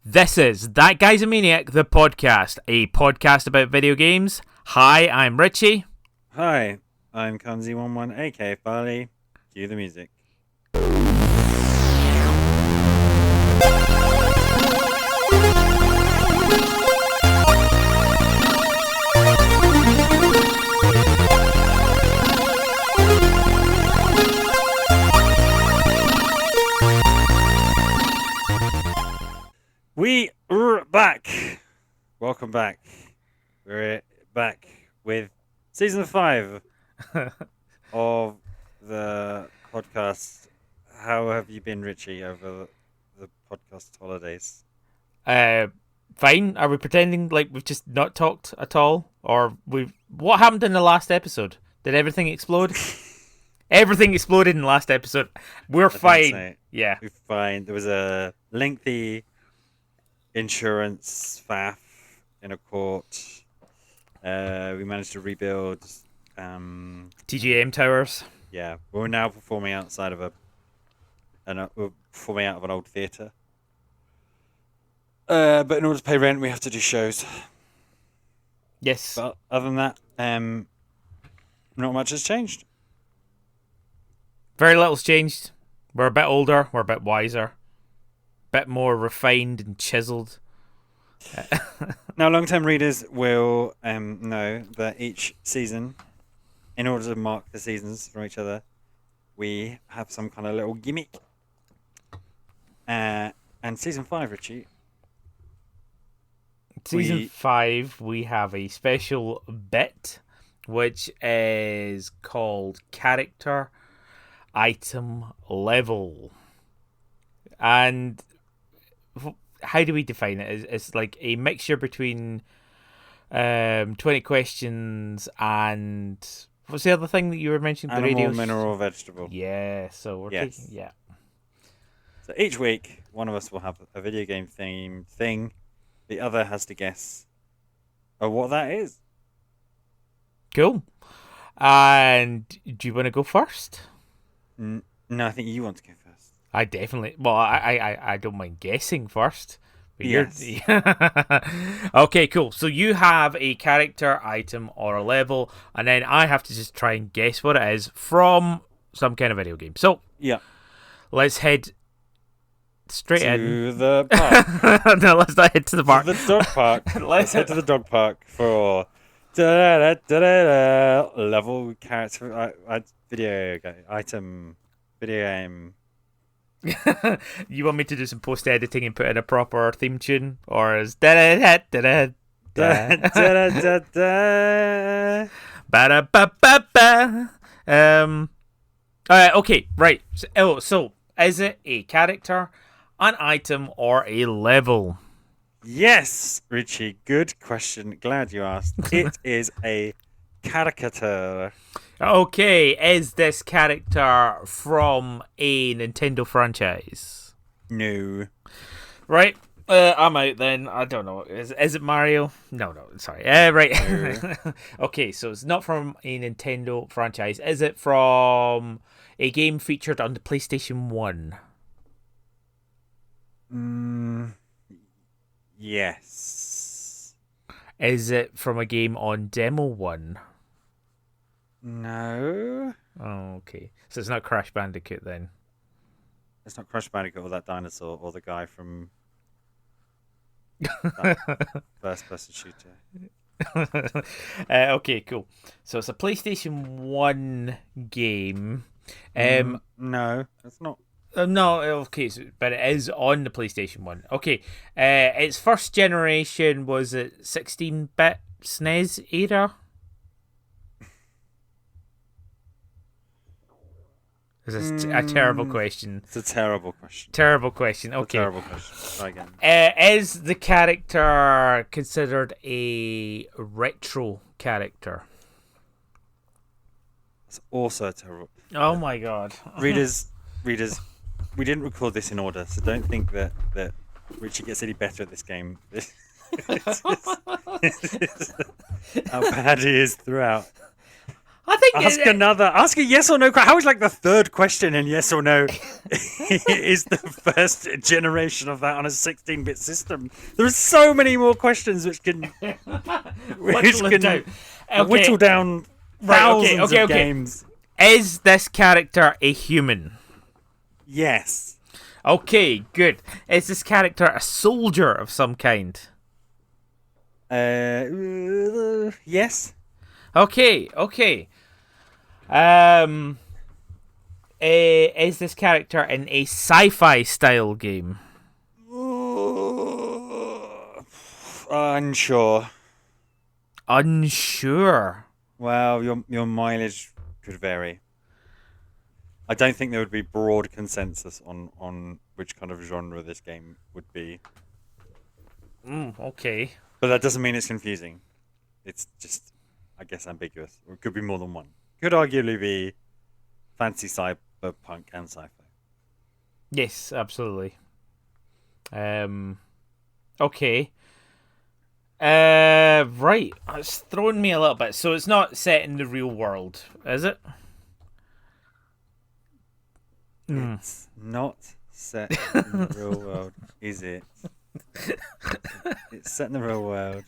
This is That Guy's a Maniac, the podcast, a podcast about video games. Hi, I'm Richie. Hi, I'm Cunzy11, aka Farley. Cue the music. We are back. Welcome back. We're back with season 5 of the podcast. How have you been, Richie, over the podcast holidays? Fine. Are we pretending like we've just not talked at all? Or what happened in the last episode? Did everything explode? Everything exploded in the last episode. We're fine. So. Yeah. We're fine. There was a lengthy insurance faff in a court. We managed to rebuild TGM towers. Yeah, we're now performing outside of we're performing out of an old theatre. But in order to pay rent, we have to do shows. Yes. But other than that, not much has changed. Very little's changed. We're a bit older. We're a bit wiser. A bit more refined and chiseled. Now, long-term readers will know that each season, in order to mark the seasons from each other, we have some kind of little gimmick. And season 5, Richie. Season 5, we have a special bit, which is called Character Item Level. And how do we define it? It's like a mixture between 20 questions and what's the other thing that you were mentioning? Animal, the radio, mineral, vegetable. Yeah, so we're taking, yeah. So each week, one of us will have a video game themed thing. The other has to guess what that is. Cool. And do you want to go first? No, I think you want to go first. I definitely. Well, I don't mind guessing first. But yes. Okay, cool. So you have a character, item, or a level, and then I have to just try and guess what it is from some kind of video game. So yeah, let's head straight to the park. No, let's not head to the park. To the dog park. Let's head to the dog park for level character video game item video game. You want me to do some post editing and put in a proper theme tune, or is da da da da da da da da ba ba ba ba? Okay, right. So is it a character, an item, or a level? Yes, Richie. Good question. Glad you asked. It is a caricature. Okay, is this character from a Nintendo franchise? No. Right, I'm out then. I don't know. Is it Mario? No, sorry. Right. No. Okay, so it's not from a Nintendo franchise. Is it from a game featured on the PlayStation 1? Yes. Is it from a game on Demo 1? No. Oh, okay. So it's not Crash Bandicoot then? It's not Crash Bandicoot or that dinosaur or the guy from that first-person shooter. Okay, cool. So it's a PlayStation 1 game. No, it's not. No, okay, but it is on the PlayStation 1. Okay, its first generation was it 16-bit SNES era? This is a terrible question. It's a terrible question. Terrible question. Okay. Terrible question. Try again. Is the character considered a retro character? It's also a terrible. Oh my god. Readers, we didn't record this in order, so don't think that Richie gets any better at this game. This is how bad he is throughout. I think Ask a yes or no. How is like the third question in yes or no is the first generation of that on a 16-bit system? There are so many more questions which can whittle down thousands of games. Is this character a human? Yes. Okay, good. Is this character a soldier of some kind? Yes. Okay. Is this character in a sci-fi style game? Unsure. Unsure. Well, your mileage could vary. I don't think there would be broad consensus on which kind of genre this game would be. Okay. But that doesn't mean it's confusing. It's just, I guess, ambiguous. Or it could be more than one. Could arguably be fantasy, cyberpunk, and sci-fi. Yes, absolutely. Okay. Right. It's thrown me a little bit. So it's not set in the real world, is it? It's not set in the real world, is it? It's set in the real world.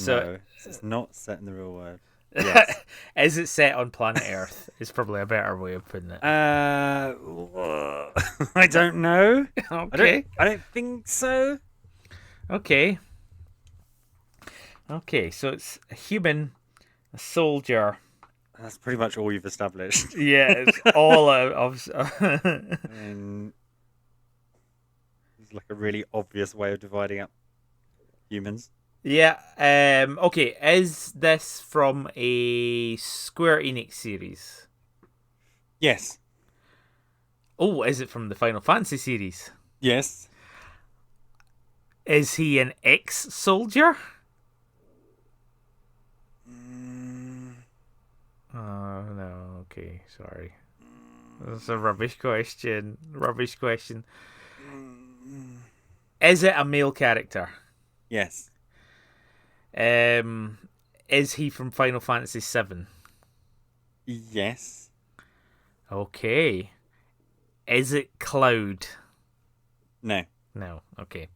No, it's not set in the real world. Yes. Is it set on planet Earth? Is probably a better way of putting it. I don't know. Okay. I don't think so. Okay, so it's a human, a soldier. That's pretty much all you've established. Yeah, it's all of. And it's like a really obvious way of dividing up humans. Yeah. Okay. Is this from a Square Enix series? Yes. Oh, is it from the Final Fantasy series? Yes. Is he an ex-soldier? Oh, no. Okay, sorry. That's a rubbish question. Is it a male character? Yes. Is he from Final Fantasy VII? Yes. Okay. Is it Cloud? No. No. Okay.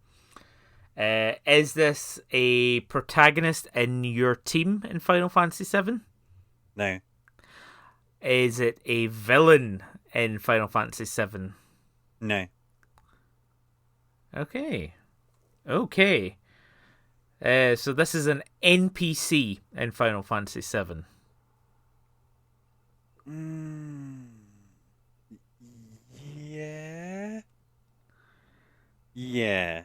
Is this a protagonist in your team in Final Fantasy VII? No. Is it a villain in Final Fantasy VII? No. Okay. So this is an NPC in Final Fantasy VII. Yeah. Yeah.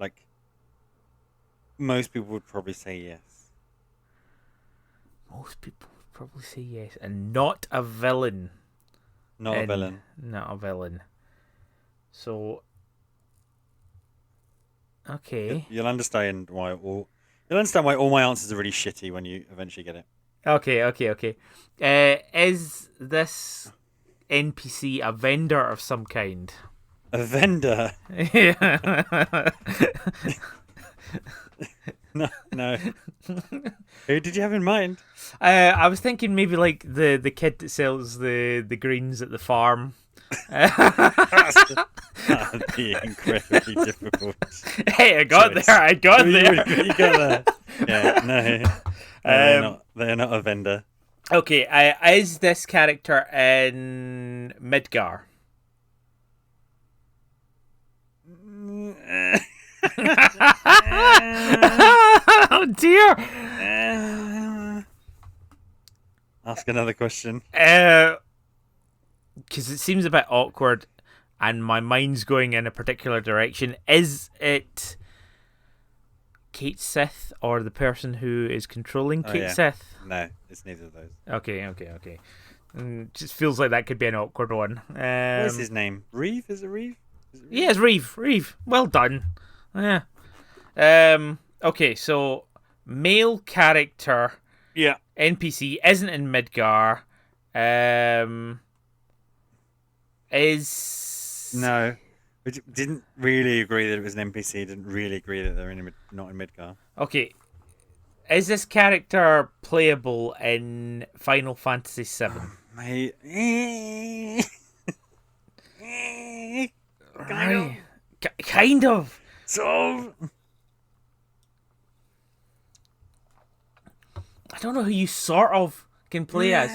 Like, most people would probably say yes. Most people would probably say yes. And not a villain. Not a villain. Not a villain. So, okay. You'll understand why all my answers are really shitty when you eventually get it. Okay. Is this NPC a vendor of some kind? A vendor? Yeah. No. Who did you have in mind? I was thinking maybe like the kid that sells the greens at the farm. That'd be incredibly difficult. Hey, I got there. You got there. Yeah, no. They're not a vendor. Okay, is this character in Midgar? Oh dear. Ask another question. Because it seems a bit awkward and my mind's going in a particular direction. Is it Kate Sith or the person who is controlling Kate Sith? No, it's neither of those. Okay. Just feels like that could be an awkward one. What is his name? Reeve? Is it Reeve? Yeah, it's Reeve. Well done. Yeah. Okay, so male character. Yeah. NPC isn't in Midgar. Is no. We didn't really agree that it was an NPC. Didn't really agree that they're not in Midgar. Okay. is this character playable in Final Fantasy VII? Mate. Right. Kind of. So. I don't know who you sort of can play as.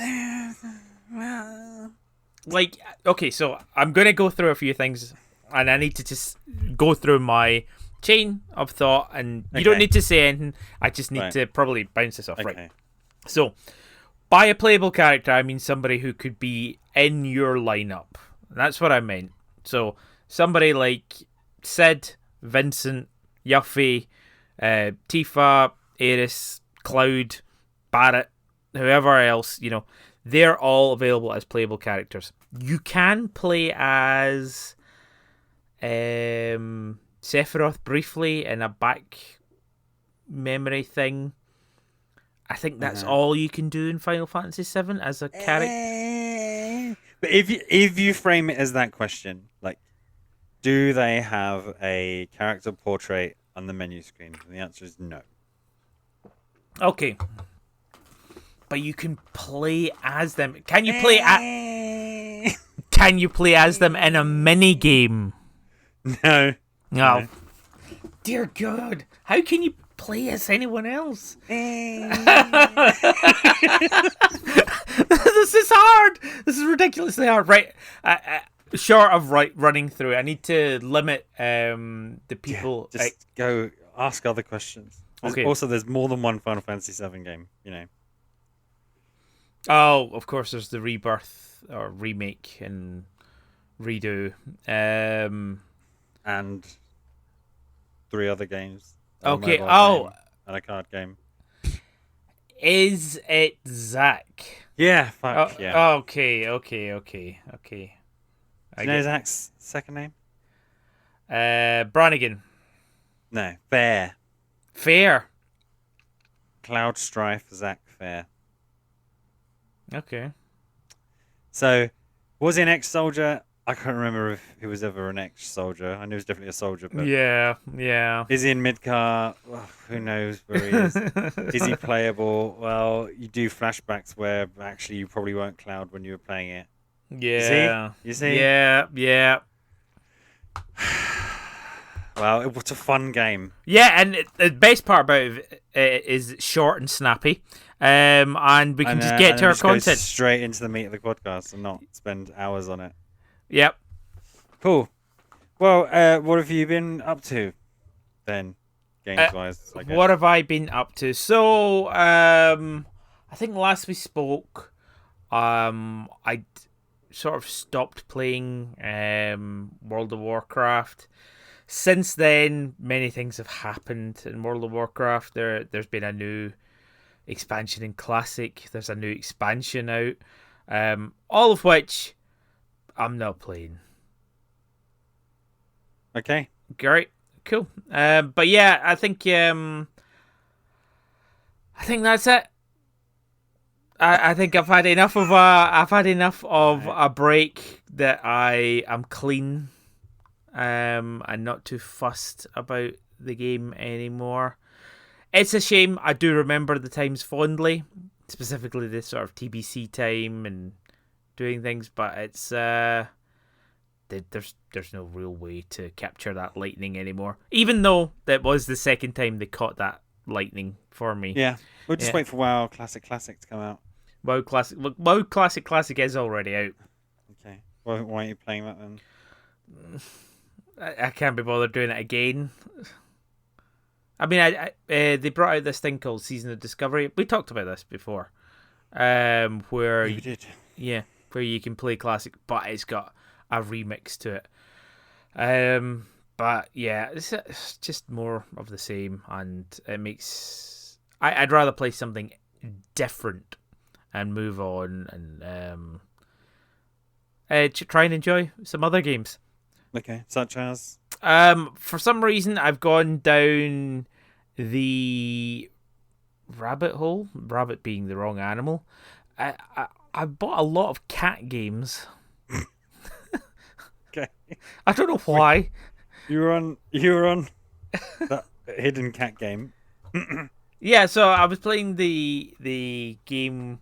Like, okay, so I'm going to go through a few things, and I need to just go through my chain of thought, and you don't need to say anything. I just need to probably bounce this off. Okay. Right. So, by a playable character, I mean somebody who could be in your lineup. That's what I meant. So, somebody like Sid, Vincent, Yuffie, Tifa, Aeris, Cloud, Barrett, whoever else, they're all available as playable characters. You can play as Sephiroth briefly in a back memory thing. I think that's all you can do in Final Fantasy VII as a character. But if you frame it as that question, like, do they have a character portrait on the menu screen? And the answer is no. Okay. But you can play as them. Can you play as them in a mini game? No. No. Dear God, how can you play as anyone else? This is hard. This is ridiculously hard. Right. Short of running through, I need to limit the people. Yeah, just go ask other questions. Okay. Also, there's more than one Final Fantasy VII game, Oh, of course, there's the Rebirth or remake and redo. And 3 other games. Okay. And a card game. Is it Zack? Yeah. Fuck yeah. Okay. Do you know Zack's second name? Brannigan. No. Fair. Cloud Strife, Zack Fair. Okay. So, was he an ex-soldier? I can't remember if he was ever an ex-soldier. I knew he was definitely a soldier, but... Yeah. Is he in Midgar? Well, who knows where he is? Is he playable? Well, you do flashbacks where actually you probably weren't Cloud when you were playing it. Yeah. You see? Yeah. Well, it was a fun game. Yeah, and the best part about it is short and snappy. And we can just get to our content. Go straight into the meat of the podcast and not spend hours on it. Yep. Cool. Well, what have you been up to then, games-wise? What have I been up to? So, I think last we spoke, I sort of stopped playing World of Warcraft. Since then, many things have happened in World of Warcraft. There's been a new expansion in Classic. There's a new expansion out. All of which I'm not playing. Okay. Great. Cool. But yeah, I think that's it. I think I've had enough of a break that I am clean. And not too fussed about the game anymore. It's a shame. I do remember the times fondly, specifically this sort of TBC time and doing things, but it's there's no real way to capture that lightning anymore. Even though that was the second time they caught that lightning for me. Yeah, we'll just wait for WoW Classic to come out. WoW Classic is already out. Okay, why aren't you playing that then? I can't be bothered doing it again. I mean, they brought out this thing called Season of Discovery. We talked about this before, where you did, where you can play Classic, but it's got a remix to it. But yeah, it's just more of the same, and it makes I'd rather play something different and move on and try and enjoy some other games. Okay, such as? For some reason, I've gone down the rabbit hole. Rabbit being the wrong animal. I bought a lot of cat games. Okay. I don't know why. You were on that hidden cat game. Yeah, so I was playing the game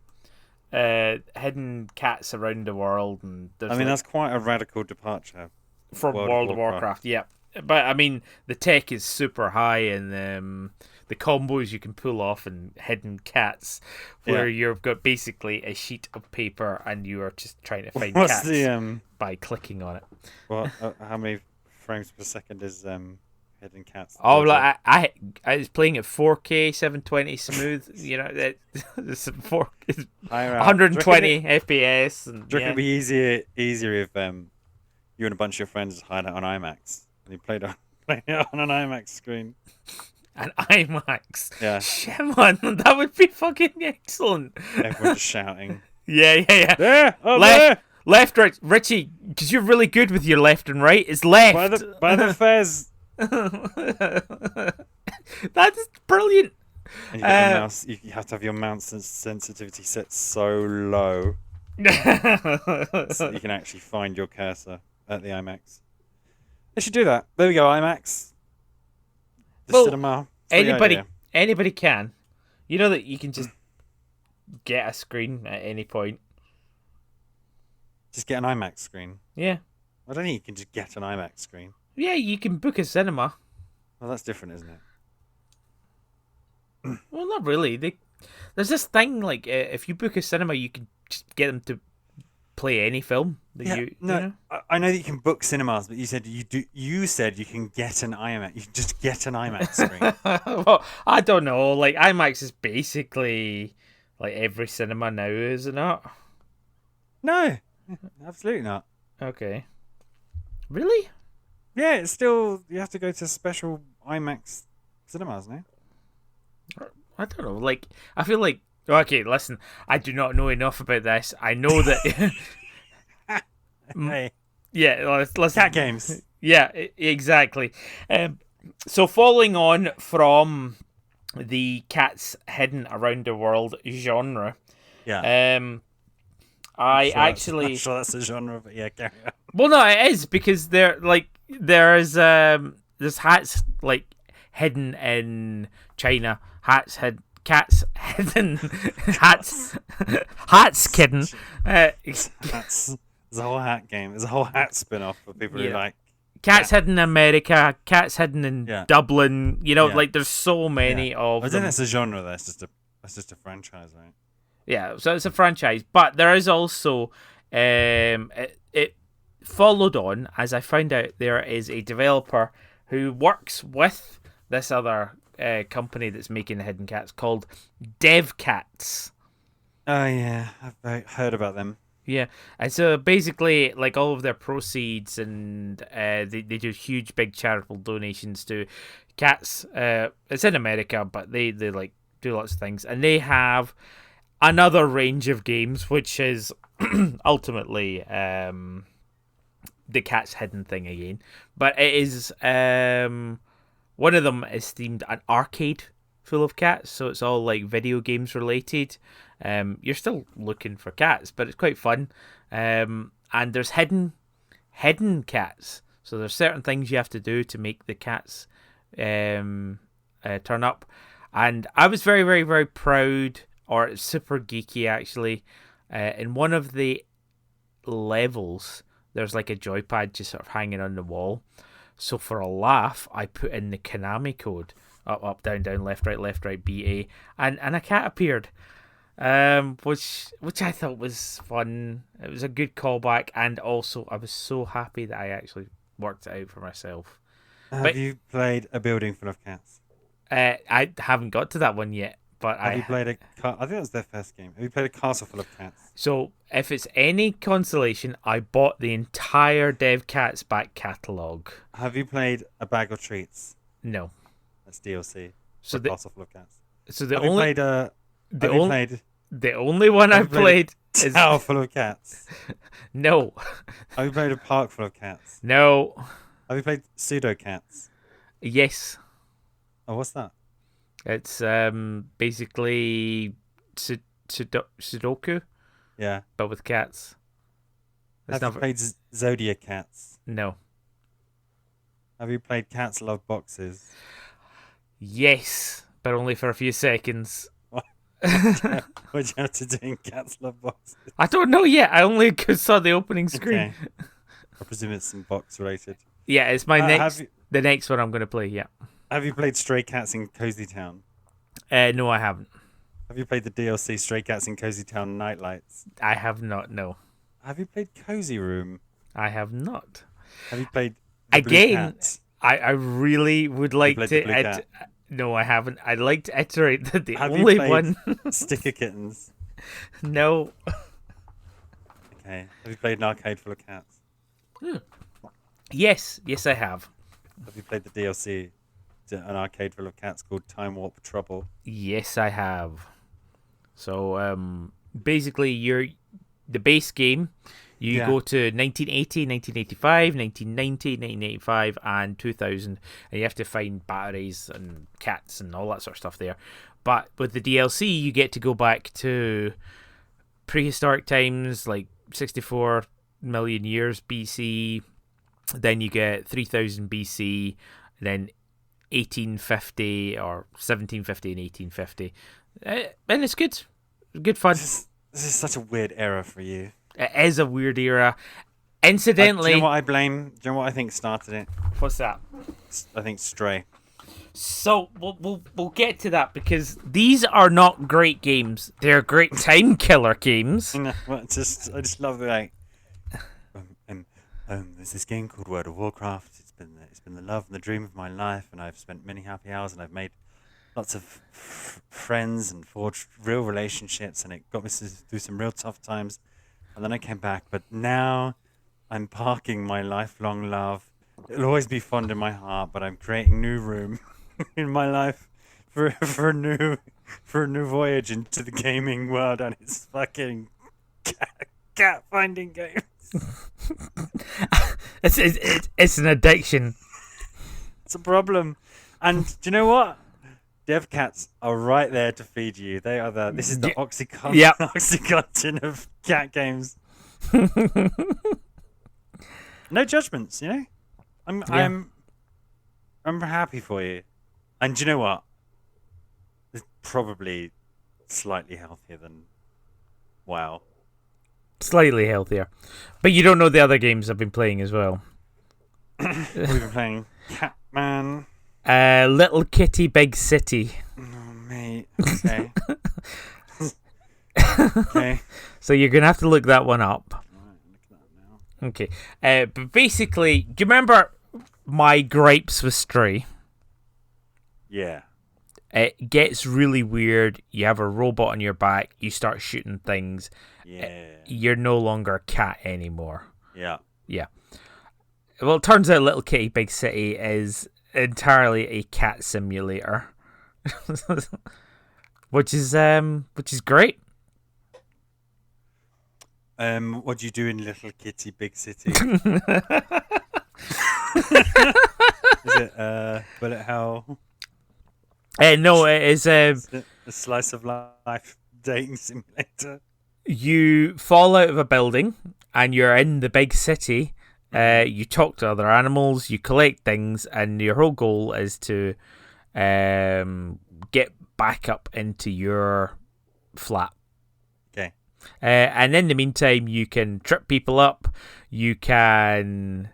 Hidden Cats Around the World, and I there's mean, like that's quite a radical departure from from World of World of Warcraft. Warcraft, yeah. But I mean, the tech is super high, and the combos you can pull off in Hidden Cats, Yeah. where you've got basically a sheet of paper and you are just trying to find What's cats the by clicking on it. what? How many frames per second is Hidden Cats Oh, built at? like I was playing at 4K 720 smooth. It's it's Higher out. Do you reckon 120 FPS, and do you reckon yeah, it'd be easier if you and a bunch of your friends hide out on IMAX and you played it on an IMAX screen? and IMAX. Yeah, Shit, man, that would be fucking excellent. everyone just shouting. Yeah. There, up Left, there, left, right, Richie, because you're really good with your left and right. It's left. by the fez. That's brilliant. And you get the mouse. You have to have your mouse sensitivity set so low so that you can actually find your cursor at the IMAX. They should do that. There we go, IMAX. The Well, cinema. It's the idea. anybody can. You know that you can just get a screen at any point. Just get an IMAX screen. Yeah. I don't think you can just get an IMAX screen. Yeah, you can book a cinema. Well, that's different, isn't it? Well, not really. There's this thing like if you book a cinema, you can just get them to play any film that you know? I know that you can book cinemas, but you said you do. You said you can get an IMAX. You can just get an IMAX screen. Well, I don't know. Like IMAX is basically like every cinema now, is it not? No, absolutely not. Okay. Really? Yeah, it's still you have to go to special IMAX cinemas now. I don't know. Like I feel like okay. Listen, I do not know enough about this. I know that. Hey, Yeah, let's cat games. Yeah, exactly. So following on from the cats hidden around the world genre, Yeah. I Sure, actually not sure that's a genre, but yeah, carry on. well, no, it is because there's hats like hidden in China, cats hidden, hats hidden. There's a whole hat game. There's a whole hat spin-off for people who like cats hidden in America, cats hidden in Dublin. Yeah. Like there's so many of I them. think that's a genre. That's just a franchise, right? Yeah, so it's a franchise, but there is also it followed on as I found out there is a developer who works with this other company that's making the Hidden Cats called DevCats. Oh yeah, I've heard about them. Yeah, and so basically, like all of their proceeds and they do huge, big charitable donations to cats. It's in America, but they like do lots of things, and they have another range of games, which is ultimately the cat's hidden thing again. But it is one of them is themed an arcade full of cats, so it's all like video games related. You're still looking for cats, but it's quite fun. And there's hidden cats, so there's certain things you have to do to make the cats turn up. And I was very, very, very proud, or super geeky actually. In one of the levels, there's like a joypad just sort of hanging on the wall. So for a laugh, I put in the Konami code up, down, left, right, BA, and a cat appeared. Which I thought was fun. It was a good callback, and also I was so happy that I actually worked it out for myself. Have you played A Building Full of Cats? I haven't got to that one yet, but Have you played I think that was their first game. Have you played A Castle Full of Cats? So if it's any consolation, I bought the entire Dev Cats back catalogue. Have you played A Bag of Treats? No. That's DLC. So A Castle Full of Cats. So the Have only you played the only one I've played is Tower Full of Cats? No. Have you played A Park Full of Cats? No. Have you played Pseudo Cats? Yes. Oh, what's that? It's basically Sudoku, Yeah. but with cats. Have you played Zodiac Cats? No. Have you played Cats Love Boxes? Yes, but only for a few seconds. What do you have to do in Cats Love Boxes? I don't know yet. I only saw the opening screen. Okay. I presume it's some box related. Yeah, it's my Have the next one I'm going to play. Yeah. you played Stray Cats in Cozy Town? No, I haven't. Have you played the DLC Stray Cats in Cozy Town Nightlights? I have not. No, Have you played Cozy Room? I have not. Have you played the Blue Again, Cat? I really would like played to. the Blue Cat? No, I haven't. I'd like to iterate that the Have only you played one. Sticker Kittens? No. Okay. Have you played an arcade full of cats? Yes, I have. Have you played the DLC to an arcade full of cats called Time Warp Trouble? Yes, I have. So, basically, the base game. You go to 1980, 1985, 1990, 1985, and 2000, and you have to find batteries and cats and all that sort of stuff there. But with the DLC, you get to go back to prehistoric times, like 64 million years BC. Then you get 3000 BC, then 1850 or 1750 and 1850. And it's good. Good fun. This is such a weird era for you. It is a weird era. Incidentally, do you know what I blame? Do you know what I think started it? What's that? I think Stray. So we'll get to that because these are not great games. They're great time killer games. No, I just love the like. There's this game called World of Warcraft. It's been the love and the dream of my life, and I've spent many happy hours, and I've made lots of friends and forged real relationships, and it got me through some real tough times. And then I came back, but now I'm parking my lifelong love. It'll always be fond in my heart, but I'm creating new room in my life for a new voyage into the gaming world, and it's fucking cat finding games. It's an addiction. It's a problem, and do you know what? Dev cats are right there to feed you. They are this is the oxycontin of cat games. No judgments, you know. I'm happy for you, and do you know what? It's probably slightly healthier than WoW. Slightly healthier, but you don't know the other games I've been playing as well. We've been playing Catman. Little Kitty, Big City. Oh, mate. Okay. Okay. So you're gonna have to look that one up. Right, look at that now. Okay. But basically, do you remember my gripes with Stray? Yeah. It gets really weird. You have a robot on your back. You start shooting things. Yeah. You're no longer a cat anymore. Yeah. Yeah. Well, it turns out Little Kitty, Big City is entirely a cat simulator, which is great. What do you do in Little Kitty, Big City? Is it bullet hell? No, it is a slice of life dating simulator. You fall out of a building and you're in the big city. You talk to other animals, you collect things, and your whole goal is to get back up into your flat. Okay. And in the meantime, you can trip people up, you can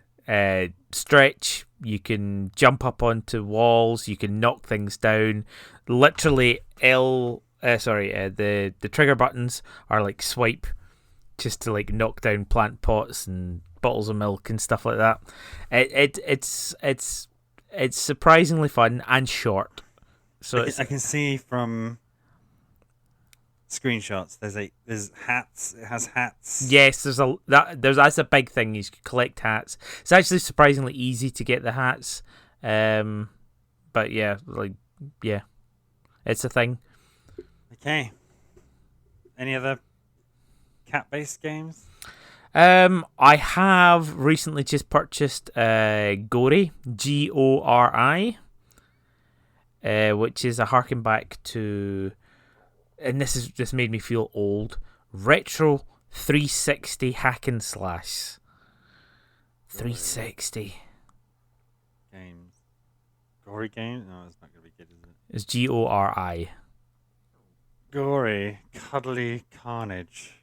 stretch, you can jump up onto walls, you can knock things down. Literally, the trigger buttons are like swipe, just to like knock down plant pots and bottles of milk and stuff like that. It's surprisingly fun and short. So I can see from screenshots. There's hats. It has hats. Yes, that's a big thing. You can collect hats. It's actually surprisingly easy to get the hats. But yeah, it's a thing. Okay. Any other cat-based games? I have recently just purchased Gori, Gori, which is a harken back to, and this made me feel old, retro 360 hack and slash. 360 games. Gory game? No, it's not going to be good, is it? It's Gori. Gory, cuddly carnage.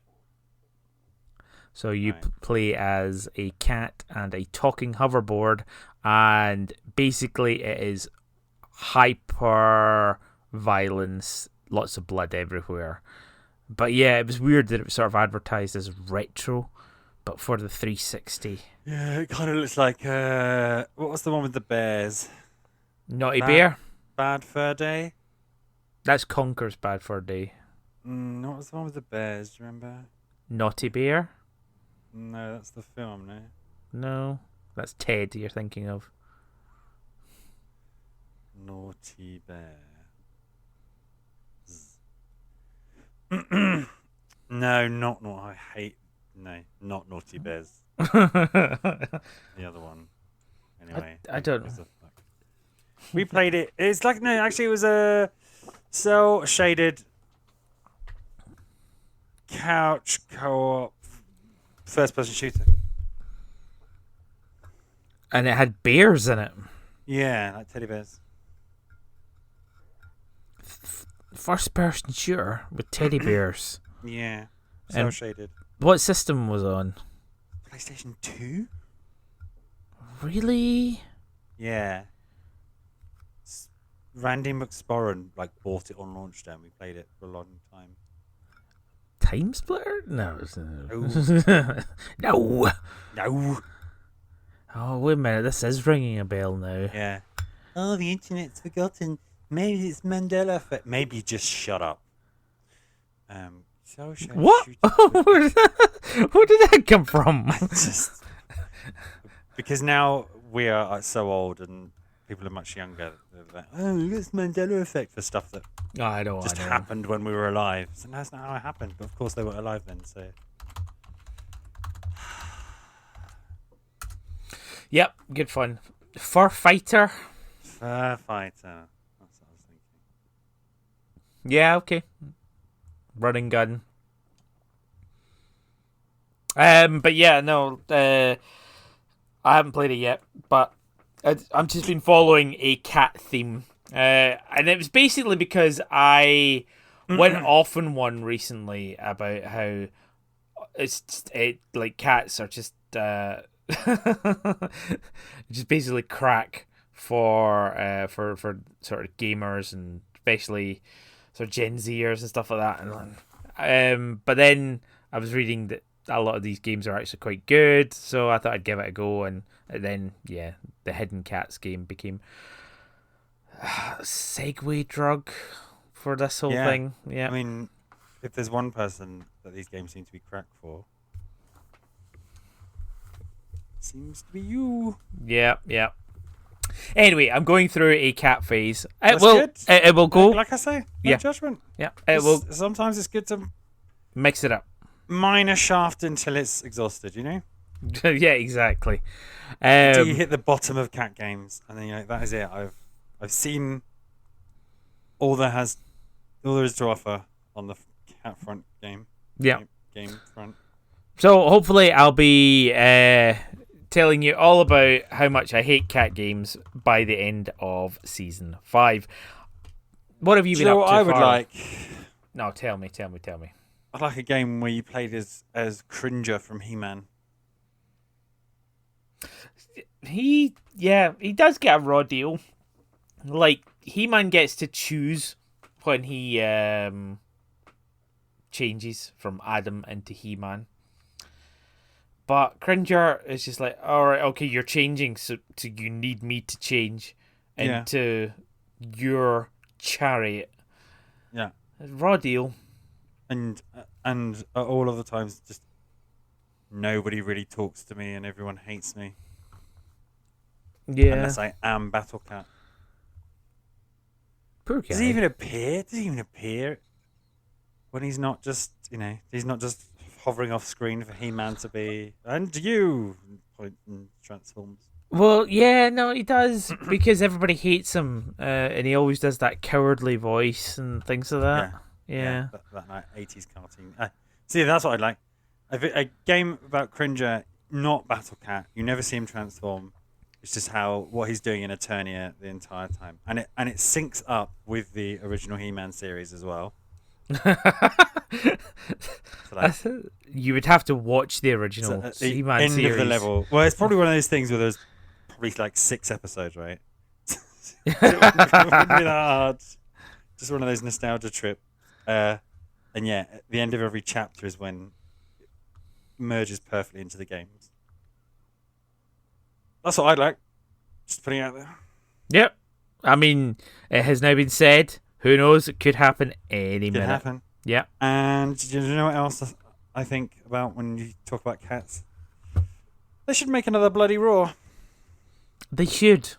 So you Right. play as a cat and a talking hoverboard, and basically it is hyper violence, lots of blood everywhere. But yeah, it was weird that it was sort of advertised as retro, but for the 360. Yeah, it kind of looks like what was the one with the bears? Naughty Bad- Bear? Bad Fur Day. That's Conker's Bad Fur Day. What was the one with the bears? Do you remember? Naughty Bear? No, that's the film. No. No, that's Ted you're thinking of. Naughty Bear. No, not. I hate. No, not Naughty Bears. The other one. Anyway, I don't what know. the fuck? We played it. It's like no, actually, it was a cell shaded couch co-op first person shooter. And it had bears in it. Yeah, like teddy bears. First person shooter with teddy bears. Yeah, cell shaded. What system was on? PlayStation 2? Really? Yeah. Randy McSporran bought it on launch day and we played it for a long time. Time Splitter? No. No. No. No. Oh, wait a minute. This is ringing a bell now. Yeah. Oh, the internet's forgotten. Maybe it's Mandela effect. Maybe just shut up. What? Where did that come from? Just because now we are so old and people are much younger. They're like, oh, it's Mandela effect for stuff that I know. happened when we were alive. So that's not how it happened. But of course they weren't alive then. So Yep, good fun. Fur Fighter. Fur Fighter. That's what I was thinking. Yeah, okay. Running gun. But yeah, no. I haven't played it yet, but I've just been following a cat theme, and it was basically because I went off on one recently about how like cats are just just basically crack for sort of gamers and especially sort of Gen Zers and stuff like that. And but then I was reading that a lot of these games are actually quite good, so I thought I'd give it a go. And then yeah, the Hidden Cats game became a segue drug for this whole thing. Yeah, I mean, if there's one person that these games seem to be cracked for, it seems to be you. Yeah. Anyway, I'm going through a cat phase. That's good. It will go. Like I say, no judgment. Yeah, it will Sometimes it's good to mix it up. mine a shaft until it's exhausted. You know. Yeah, exactly. Until you hit the bottom of cat games, and then you're like, that is it. I've seen all there is to offer on the cat front game. Yeah. Game front. So hopefully I'll be telling you all about how much I hate cat games by the end of season 5. What have you been up to? I would like. No, tell me. I'd like a game where you played as Cringer from He-Man. He does get a raw deal. Like, He-Man gets to choose when he changes from Adam into He-Man. But Cringer is just like, alright, okay, you're changing, so you need me to change into your chariot. Yeah. Raw deal. And all of the times, just nobody really talks to me and everyone hates me. Yeah. Unless I am Battle Cat. Poor guy. Does he even appear when he's not just, he's not just hovering off screen for He-Man to be, and you, point and transforms. Well, yeah, no, he does, because everybody hates him, and he always does that cowardly voice and things like that. Yeah. That 80s cartoon. See, that's what I'd like. A game about Cringer, not Battle Cat. You never see him transform. It's just what he's doing in Eternia the entire time, and it syncs up with the original He-Man series as well. So like, you would have to watch the original He-Man end series. of the level. Well, it's probably one of those things where there's probably like 6 episodes, right? It wouldn't be that hard. Just one of those nostalgia trips. And yeah, at the end of every chapter is when it merges perfectly into the games. That's what I'd like. Just putting it out there. Yep. I mean, it has now been said. Who knows? It could happen any minute. Could happen. Yeah. And do you know what else I think about when you talk about cats? They should make another Bloody Roar. They should.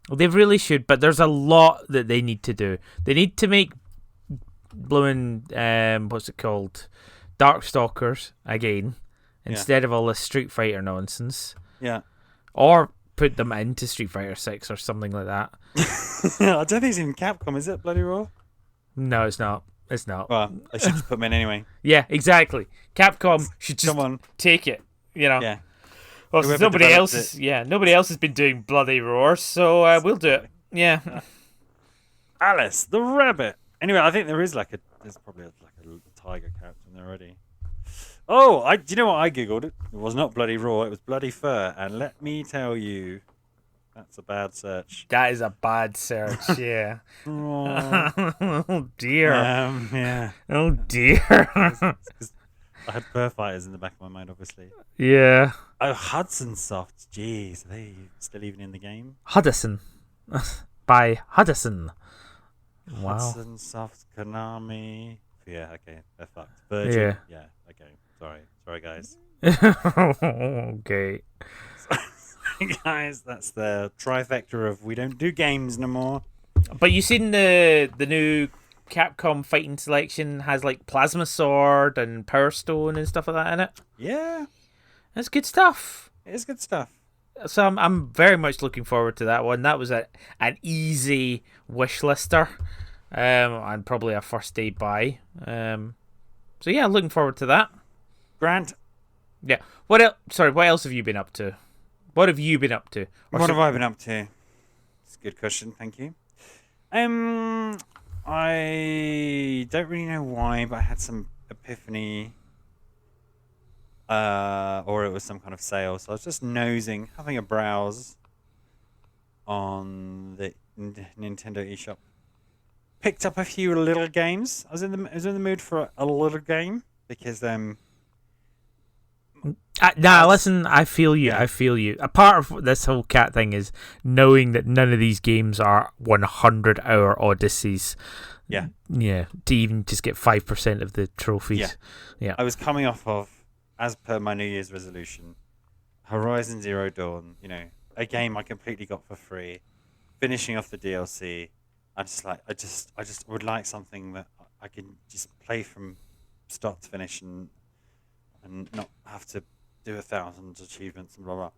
They really should, but there's a lot that they need to do. They need to make blooming, what's it called? Darkstalkers again, instead of all this Street Fighter nonsense. Yeah. Or put them into Street Fighter 6 or something like that. I don't think it's even Capcom, is it, Bloody Roar? No, it's not. It's not. Well, they should just put them in anyway. Yeah, exactly. Capcom should just take it, Yeah. Well, nobody else has been doing Bloody Roar, so we'll do it. Yeah. Alice, the rabbit. Anyway, I think there's probably like a tiger character in there already. Oh, do you know what I googled? It was not Bloody Roar, it was Bloody Fur, and let me tell you, that's a bad search. That is a bad search, yeah. Oh dear. Yeah. Oh dear. Because I had fur fighters in the back of my mind, obviously. Yeah. Oh, Hudson Soft. Jeez, are they still even in the game? Hudson. By Hudson. Wow. Hudson Soft, Konami. Yeah, okay, they're fucked. Virgin. Yeah, okay. Sorry, guys. Okay. Sorry, guys, that's the trifecta of we don't do games no more. But you seen the new Capcom fighting selection has like Plasma Sword and Power Stone and stuff like that in it? Yeah. That's good stuff. It is good stuff. So I'm very much looking forward to that one. That was an easy wish lister. And probably a first day buy. So yeah, looking forward to that. Grant. Yeah. What else have you been up to? What have you been up to? What have I been up to? It's a good question, thank you. I don't really know why, but I had some epiphany. Or it was some kind of sale. So I was just nosing, having a browse on the Nintendo eShop. Picked up a few little games. I was in the mood for a little game because listen, I feel you. I feel you. A part of this whole cat thing is knowing that none of these games are 100-hour odysseys. Yeah. Yeah. To even just get 5% of the trophies. Yeah. I was coming off of, as per my New Year's resolution, Horizon Zero Dawn. You know, a game I completely got for free. Finishing off the DLC. I just would like something that I can just play from start to finish and not have to do 1,000 achievements and blah blah.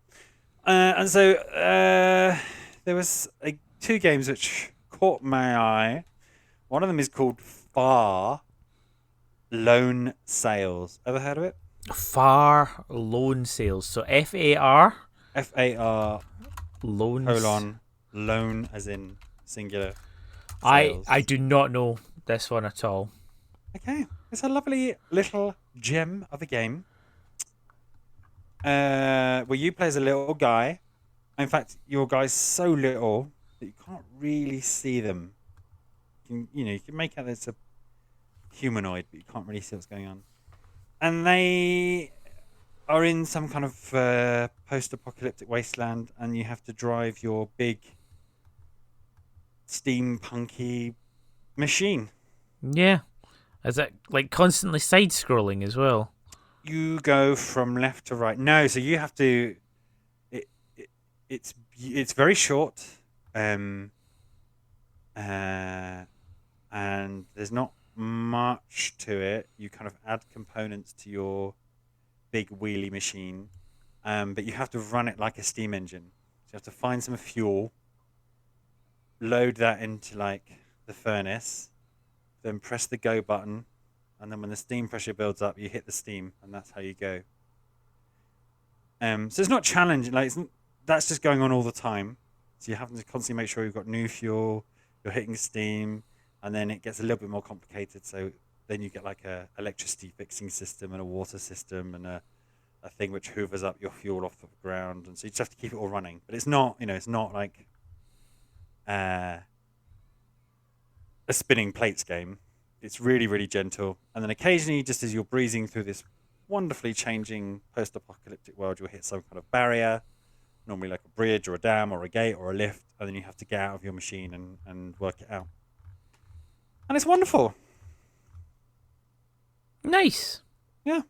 And so there was 2 games which caught my eye. One of them is called Far Loan Sales. Ever heard of it? Far Loan Sales. So FAR. FAR. Loans. Loan as in singular. I do not know this one at all. Okay, it's a lovely little gem of a game. Where you play as a little guy. In fact, your guy's so little that you can't really see them. You can make out it's a humanoid, but you can't really see what's going on. And they are in some kind of post-apocalyptic wasteland, and you have to drive your big steampunky machine. Yeah. Is it like constantly side-scrolling as well? You go from left to right. No, so you have to. It's very short, and there's not much to it. You kind of add components to your big wheelie machine, but you have to run it like a steam engine. So you have to find some fuel, load that into like the furnace, then press the go button, and then when the steam pressure builds up, you hit the steam, and that's how you go. So it's not challenging. Like that's just going on all the time. So you're having to constantly make sure you've got new fuel, you're hitting steam, and then it gets a little bit more complicated. So then you get like a electricity fixing system and a water system and a thing which hoovers up your fuel off the ground, and so you just have to keep it all running. But it's not, it's not like a spinning plates game. It's really, really gentle. And then occasionally, just as you're breezing through this wonderfully changing post-apocalyptic world, you'll hit some kind of barrier, normally like a bridge or a dam or a gate or a lift, and then you have to get out of your machine and work it out. And it's wonderful. Nice. Yeah.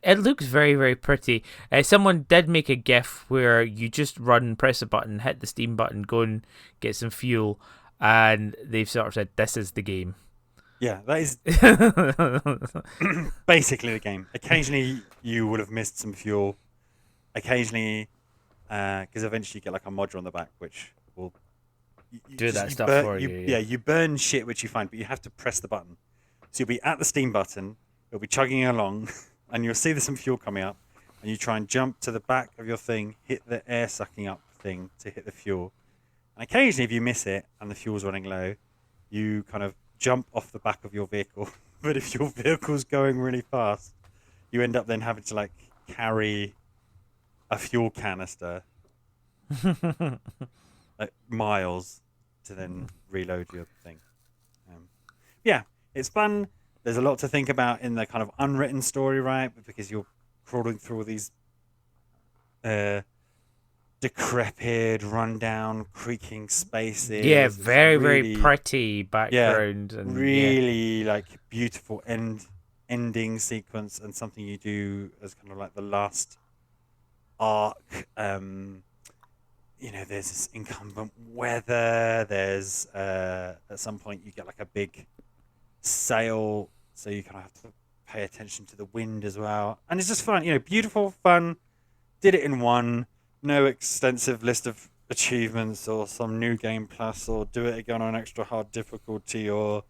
It looks very, very pretty. Someone did make a GIF where you just press a button, hit the steam button, go and get some fuel, and they've sort of said, this is the game. Yeah, that is basically the game. Occasionally, you will have missed some fuel. Occasionally, because eventually you get like a module on the back, which will do that stuff for you. Yeah, you burn shit which you find, but you have to press the button. So you'll be at the steam button, you'll be chugging along, and you'll see there's some fuel coming up, and you try and jump to the back of your thing, hit the air sucking up thing to hit the fuel. And occasionally, if you miss it and the fuel's running low, you kind of jump off the back of your vehicle. But if your vehicle's going really fast, you end up then having to like carry a fuel canister miles to then reload your thing. Yeah, it's fun. There's a lot to think about in the kind of unwritten story, right? Because you're crawling through all these decrepit, rundown, creaking spaces. Yeah, very, very pretty background. Yeah, and really like beautiful ending sequence, and something you do as kind of like the last arc. There's this inclement weather. There's at some point you get like a big sail, so you kind of have to pay attention to the wind as well. And it's just fun, beautiful, fun. Did it in one. No extensive list of achievements or some new game plus or do it again on extra hard difficulty or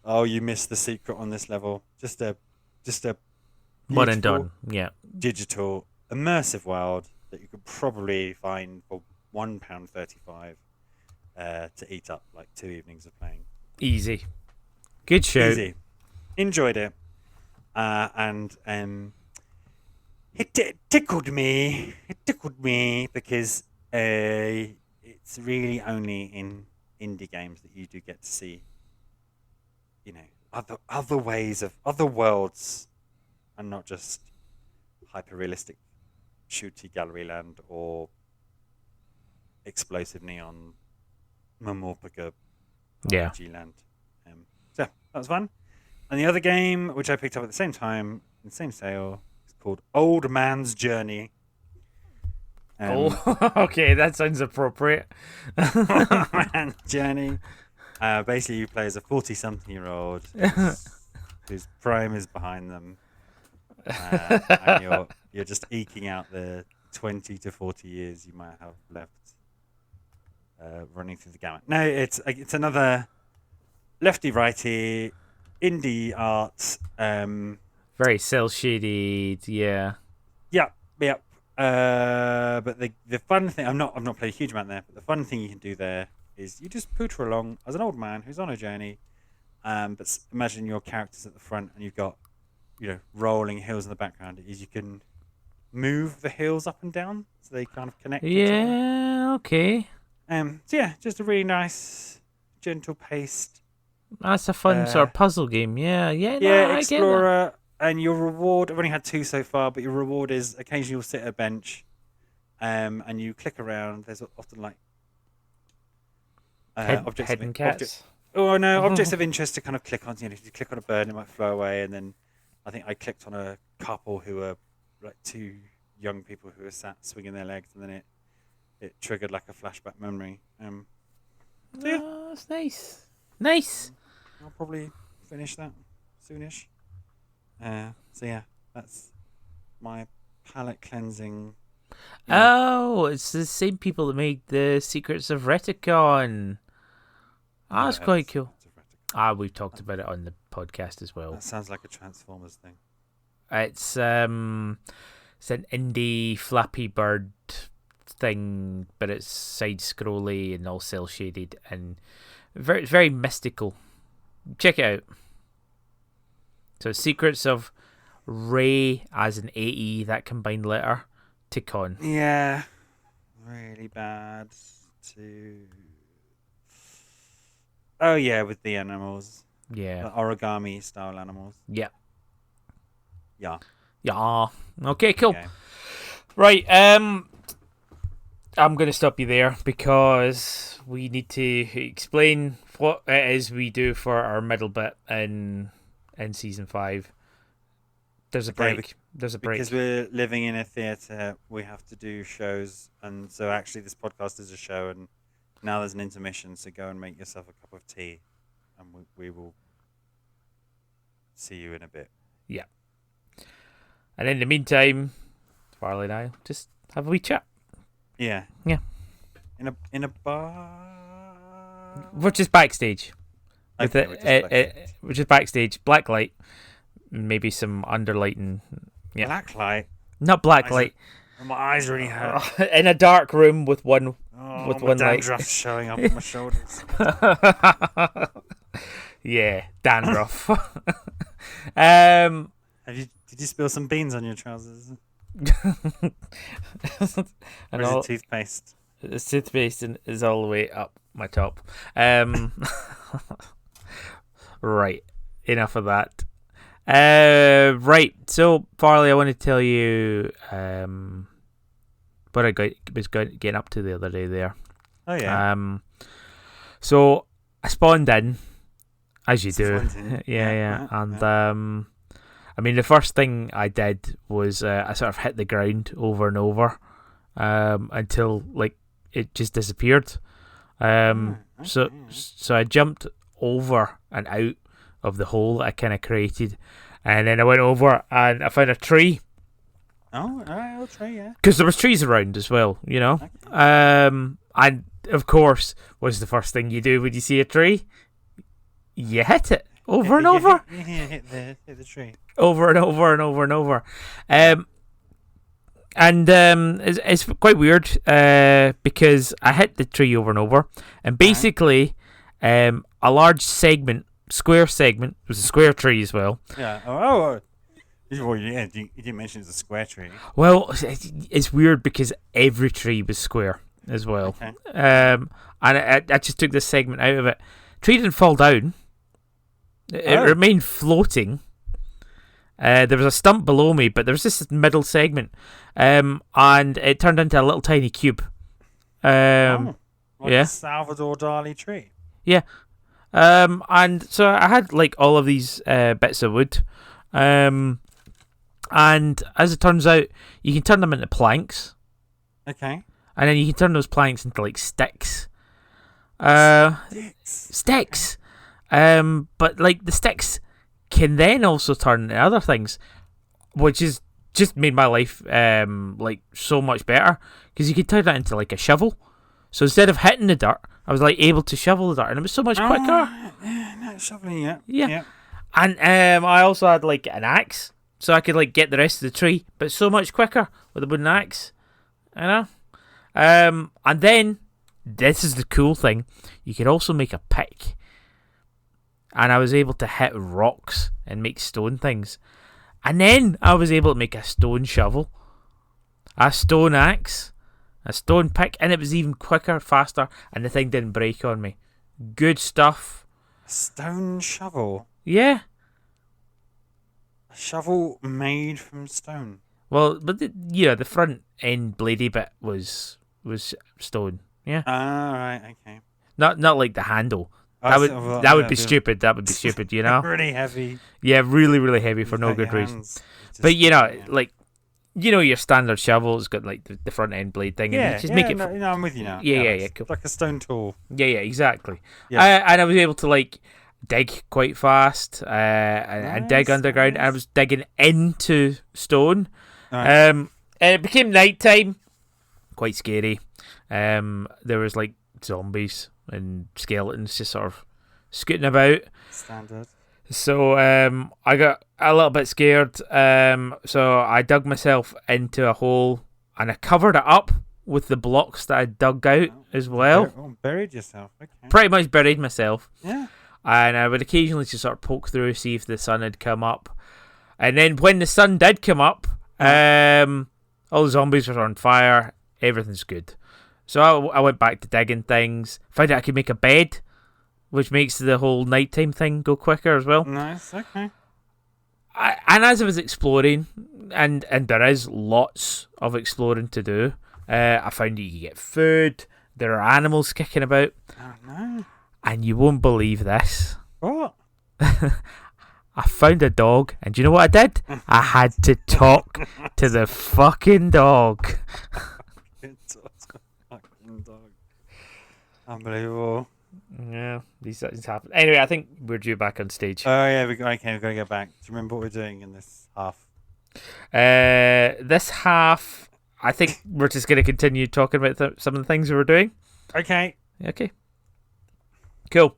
you missed the secret on this level. Just a one and done. Yeah. Digital immersive world that you could probably find for £1.35 to eat up like 2 evenings of playing. Easy. Good show. Easy. Enjoyed it. And it tickled me. It tickled me because it's really only in indie games that you do get to see, other ways of other worlds, and not just hyper realistic shooty gallery land or explosive neon Mamorpica RPG land. So that was fun. And the other game, which I picked up at the same time, in the same sale, is called Old Man's Journey. Okay, that sounds appropriate. Old Man's Journey. Basically, you play as a 40-something-year-old whose prime is behind them. And you're just eking out the 20 to 40 years you might have left running through the gamut. No, it's another lefty-righty indie art. Very cel-shaded, yeah. Yep. But the fun thing, I've not played a huge amount there, but the fun thing you can do there is you just pooter along as an old man who's on a journey. But imagine your character's at the front and you've got, rolling hills in the background. Is you can move the hills up and down so they kind of connect. Yeah, okay. So yeah, just a really nice, gentle paced. That's a fun sort of puzzle game. Yeah, Explorer. And your reward, I've only had 2 so far, but your reward is occasionally you'll sit at a bench and you click around. There's often like objects hidden cats. Objects of interest to kind of click on. If you click on a bird, it might fly away. And then I think I clicked on a couple who were like 2 young people who were sat swinging their legs, and then it triggered like a flashback memory. So yeah. Oh, that's nice. Nice. I'll probably finish that soonish. So yeah, that's my palate cleansing. Oh, it's the same people that made the Secrets of Reticon. That's quite cool. We've talked about it on the podcast as well. That sounds like a Transformers thing. It's an indie Flappy Bird thing, but it's side scrolly and all cell shaded and very very mystical. Check it out. So Secrets of Ray as an AE, that combined letter, to con. Yeah. Really bad to... Oh, yeah, with the animals. Yeah. The origami style animals. Yeah. Yeah. Yeah. Okay, cool. Okay. Right, I'm going to stop you there because we need to explain what it is we do for our middle bit in season 5. There's a break. Okay, There's a break. Because we're living in a theatre, we have to do shows, and so actually this podcast is a show, and now there's an intermission, so go and make yourself a cup of tea, and we will see you in a bit. Yeah. And in the meantime, Farley and I just have a wee chat. Yeah. Yeah. In a bar. We're just backstage. Okay, we're just backstage. We're just backstage. Black light. Maybe some underlighting. Yeah. Black light. Not black light. My eyes really hurt. In a dark room with one Oh, with my one light. dandruff's showing up on my shoulders. Yeah, dandruff. Did you spill some beans on your trousers? And Or is it toothpaste? the toothpaste is all the way up my top. Right, enough of that. Right, so Farley, I want to tell you what I was getting up to the other day there. Oh yeah. So I spawned in, as you do. Spawned in. Yeah. And I mean, the first thing I did was I sort of hit the ground over and over until like it just disappeared. So I jumped over and out of the hole that I kind of created, and then I went over and I found a tree. Oh, alright, tree, yeah. Because there was trees around as well, you know. Okay. And of course, what's the first thing you do when you see a tree? You hit it over and over. Hit the tree. Over and over and over and over. It's quite weird because I hit the tree over and over, and basically a large square segment, it was a square tree as well. Yeah. Oh. Well, yeah, you didn't mention it's a square tree. Well, it's weird because every tree was square as well. Okay. And I just took this segment out of it. Tree didn't fall down. It remained floating. There was a stump below me, but there was this middle segment, and it turned into a little tiny cube. Like yeah. a Salvador Dali tree. Yeah. And so I had like all of these bits of wood. And as it turns out, you can turn them into planks. Okay. And then you can turn those planks into like sticks. Sticks. But like the sticks can then also turn into other things, which is just made my life like so much better because you can turn that into like a shovel. So instead of hitting the dirt, I was like able to shovel the dirt, and it was so much quicker. No, shoveling, yeah. And I also had like an axe, so I could like get the rest of the tree, but so much quicker with a wooden axe, you know. And then this is the cool thing: you could also make a pick, and I was able to hit rocks and make stone things, and then I was able to make a stone shovel, a stone axe, a stone pick, and it was even quicker, faster, and the thing didn't break on me. Good stuff. A stone shovel. Yeah. A shovel made from stone. Well, but the front end bladey bit was stone. Yeah. Right. Okay. Not like the handle. That would be stupid. That would be stupid. You know. Really heavy. Yeah, really, really heavy for no good reason. But like, your standard shovel's got like the front end blade thing. Yeah. And you just make it. I'm with you now. Yeah. Cool. Like a stone tool. Yeah. Exactly. Yeah. And I was able to like dig quite fast and dig underground. Nice. I was digging into stone. Right. And it became nighttime. Quite scary. There was like zombies and skeletons just sort of scooting about. Standard. So I got a little bit scared. So I dug myself into a hole and I covered it up with the blocks that I dug out as well. Buried yourself. Okay. Pretty much buried myself. Yeah. And I would occasionally just sort of poke through, see if the sun had come up. And then when the sun did come up, all the zombies were on fire. Everything's good. So I went back to digging things. Found out I could make a bed, which makes the whole nighttime thing go quicker as well. Nice. Okay. And as I was exploring, and there is lots of exploring to do, I found that you can get food. There are animals kicking about. Oh, no. And you won't believe this. What? I found a dog, and do you know what I did? I had to talk to the fucking dog. Fucking dog. Unbelievable. Yeah, these things happen. Anyway, I think we're due back on stage. Oh yeah, we've got to get back. Do you remember what we're doing in this half? This half, I think we're just going to continue talking about some of the things we were doing. Okay. Cool.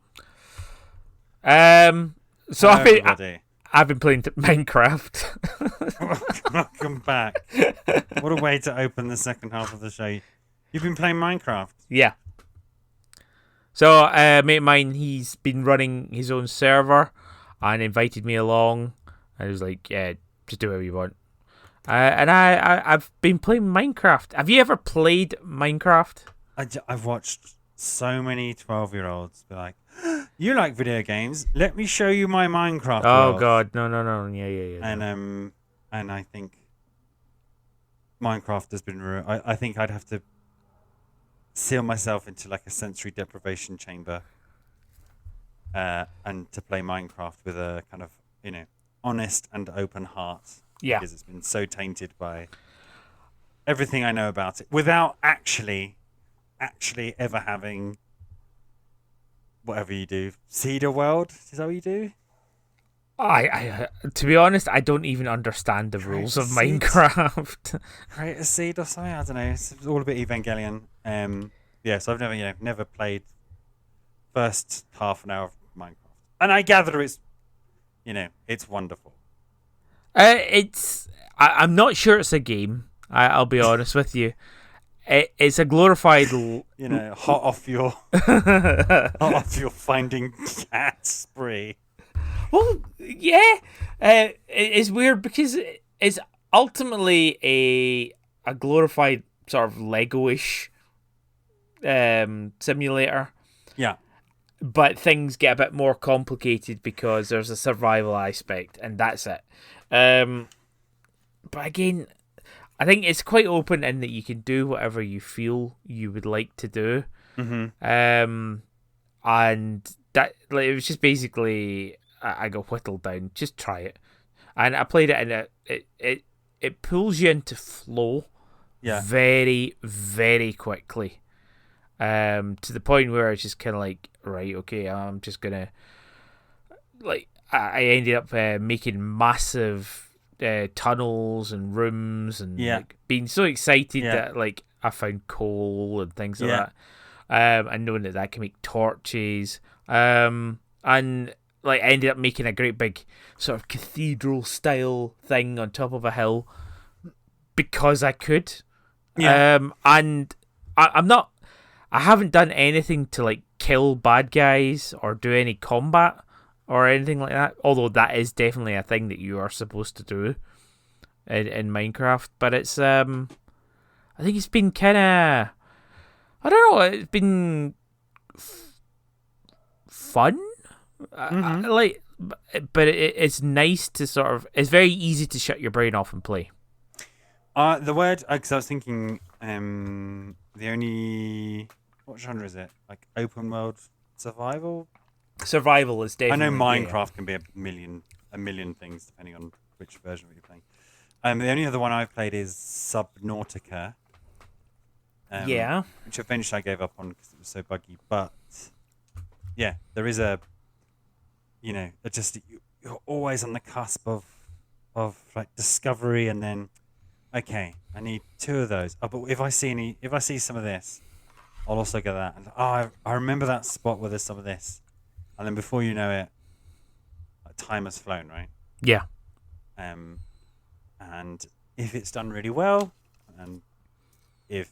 So I've been playing Minecraft. Welcome back. What a way to open the second half of the show. You've been playing Minecraft? Yeah. So a mate of mine, he's been running his own server and invited me along. I was like, yeah, just do whatever you want. And I've been playing Minecraft. Have you ever played Minecraft? I've watched so many 12-year-olds be like, you like video games? Let me show you my Minecraft world. God, no, yeah. And I think Minecraft has been ruined. I think I'd have to seal myself into like a sensory deprivation chamber, and to play Minecraft with a kind of honest and open heart. Yeah, because it's been so tainted by everything I know about it, without actually ever having whatever you do. Seed a world? Is that what you do? I to be honest, I don't even understand the rules of Minecraft. Create a seed or something? I don't know. It's all a bit Evangelion. Yeah, so I've never played first half an hour of Minecraft, and I gather it's wonderful. I'm not sure it's a game. I'll be honest with you. It's a glorified, hot off your finding cat spree. Well, yeah, it's weird because it's ultimately a glorified sort of Lego-ish simulator. Yeah. But things get a bit more complicated because there's a survival aspect, and that's it. But again, I think it's quite open in that you can do whatever you feel you would like to do. Mm-hmm. And that it was just basically I got whittled down. Just try it, and I played it, and it pulls you into flow, very, very quickly. To the point where it's just kind of like, right, okay, I'm just gonna I ended up making massive tunnels and rooms and being so excited that I found coal and things like that, and knowing that can make torches, and ended up making a great big sort of cathedral style thing on top of a hill because I could, and I haven't done anything to kill bad guys or do any combat or anything like that, although that is definitely a thing that you are supposed to do in Minecraft. But it's I think it's been kind of, I don't know, it's been fun. But it's nice to sort of, it's very easy to shut your brain off and play. The word, because I was thinking, the only, what genre is it? Like open world survival? Survival is definitely. I know Minecraft can be a million things depending on which version of it you're playing. The only other one I've played is Subnautica. Which eventually I gave up on because it was so buggy. But yeah, there is a, you're always on the cusp of discovery, and then okay, I need 2 of those. Oh, but if I see some of this, I'll also get that. And I remember that spot where there's some of this. And then before you know it, time has flown, right? Yeah. And if it's done really well, and if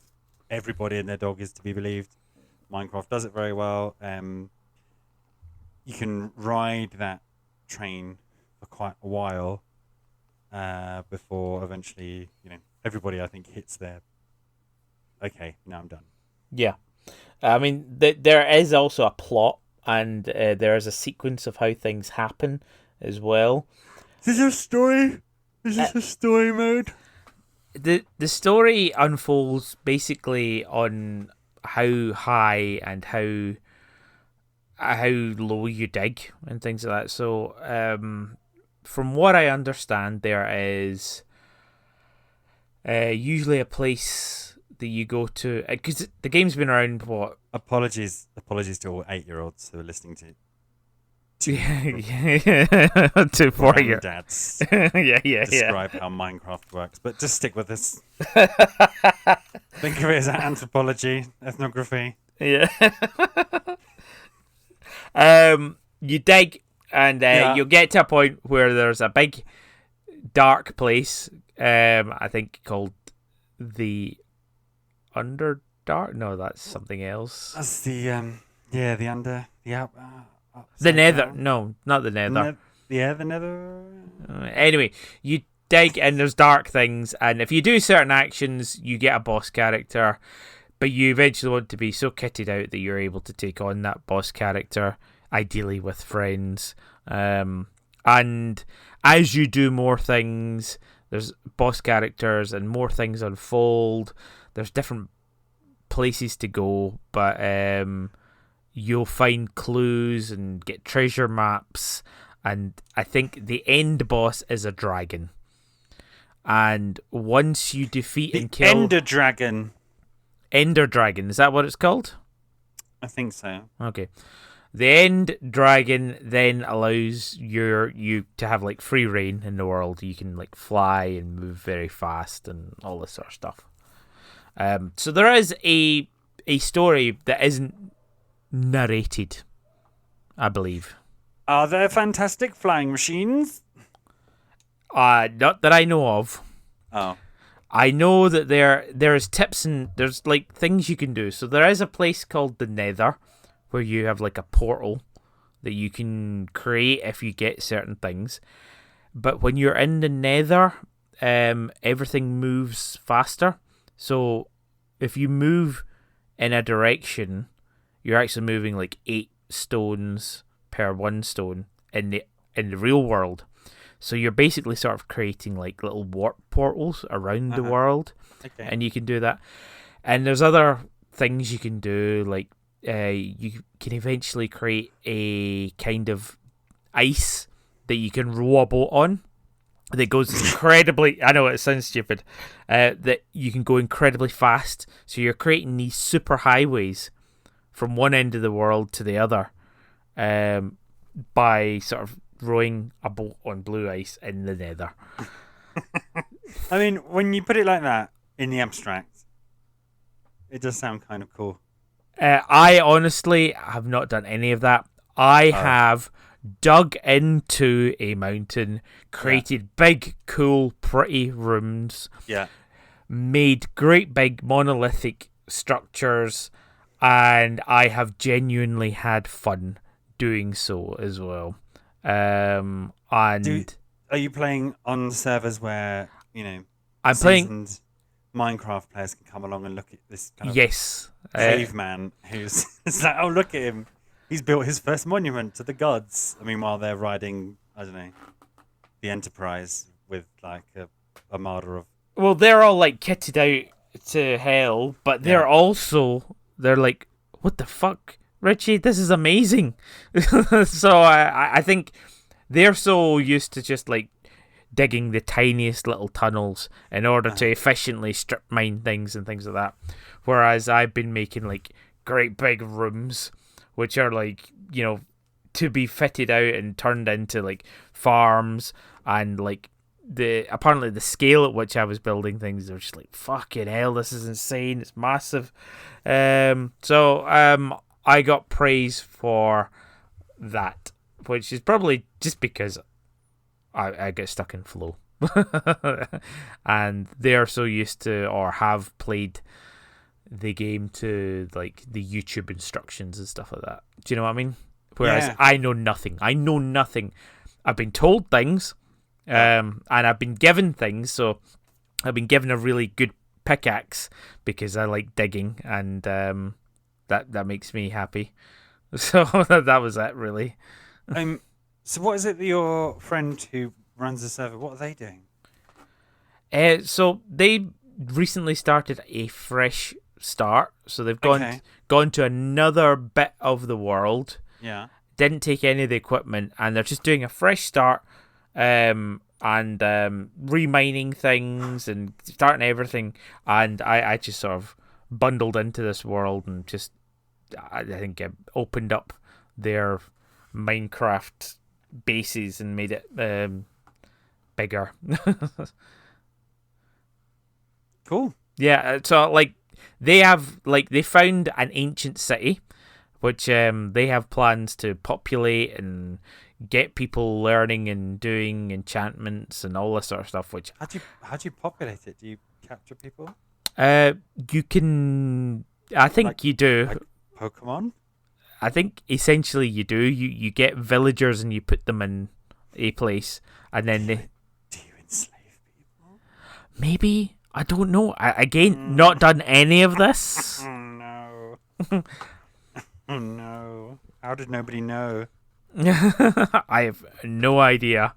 everybody and their dog is to be believed. Minecraft does it very well. You can ride that train for quite a while before eventually, everybody I think hits their. Okay, now I'm done. Yeah. I mean, there is also a plot, and there is a sequence of how things happen as well. Is this a story? Is this a story mode? The story unfolds basically on how high and how low you dig and things like that. So, from what I understand, there is usually a place that you go to, because the game's been around, what? Apologies to all 8-year-olds who are listening to To 4 year dads yeah describe how Minecraft works, but just stick with this. Think of it as anthropology, ethnography. Yeah. You dig, and you'll get to a point where there's a big dark place, I think called the Underdark. No, that's something else. That's the the Nether. down. No, not the Nether. The Nether. Anyway, you dig and there's dark things, and if you do certain actions, you get a boss character, but you eventually want to be so kitted out that you're able to take on that boss character, ideally with friends. And as you do more things, there's boss characters and more things unfold. There's different places to go, but you'll find clues and get treasure maps, and I think the end boss is a dragon. And once you defeat and kill Ender Dragon, is that what it's called? I think so. Okay. The end dragon then allows you to have like free reign in the world. You can like fly and move very fast and all this sort of stuff. So there is a story that isn't narrated, I believe. Are there fantastic flying machines? Not that I know of. Oh. I know that there is tips and there's like things you can do. So there is a place called the Nether where you have like a portal that you can create if you get certain things. But when you're in the Nether, everything moves faster. So if you move in a direction, you're actually moving like 8 stones per 1 stone in the real world. So you're basically sort of creating like little warp portals around the world, and you can do that. And there's other things you can do, like you can eventually create a kind of ice that you can row a boat on that goes incredibly. I know it sounds stupid. That you can go incredibly fast. So you're creating these super highways from one end of the world to the other, by sort of rowing a boat on blue ice in the Nether. I mean, when you put it like that in the abstract, it does sound kind of cool. I honestly have not done any of that. I have dug into a mountain, created big, cool, pretty rooms, made great big monolithic structures, and I have genuinely had fun doing so as well. And are you playing on servers where I'm playing Minecraft players can come along and look at this kind of caveman who's it's like, oh, look at him, he's built his first monument to the gods. I mean, while they're riding, I don't know, the Enterprise with like a armada of. Well, they're all like kitted out to hell, but they're like, what the fuck, Richie? This is amazing. So I think they're so used to just like digging the tiniest little tunnels in order to efficiently strip mine things and things like that. Whereas I've been making like great big rooms, which are like, to be fitted out and turned into like farms, and like apparently the scale at which I was building things, they're just like, fucking hell, this is insane, it's massive. So I got praise for that, which is probably just because I get stuck in flow. And they're so used to or have played the game to like the YouTube instructions and stuff like that. Do you know what I mean? Whereas Yeah. I know nothing. I know nothing. I've been told things, and I've been given things. So I've been given a really good pickaxe because I like digging, and that makes me happy. So that was it, really. So what is it that your friend who runs the server? What are they doing? So they recently started a fresh start. So they've Okay. gone to another bit of the world. Yeah. Didn't take any of the equipment, and they're just doing a fresh start, and remining things and starting everything. And I just sort of bundled into this world and just I think it opened up their Minecraft bases and made it bigger. Cool. Yeah, so like they found an ancient city, which they have plans to populate and get people learning and doing enchantments and all this sort of stuff. Which How do you populate it? Do you capture people you can, I think Like- you do. like Pokemon? I think essentially you do. You get villagers and you put them in a place, and then they Do you enslave people? maybe, I don't know. Again, not done any of this. Oh no. Oh no. How did nobody know? I have no idea.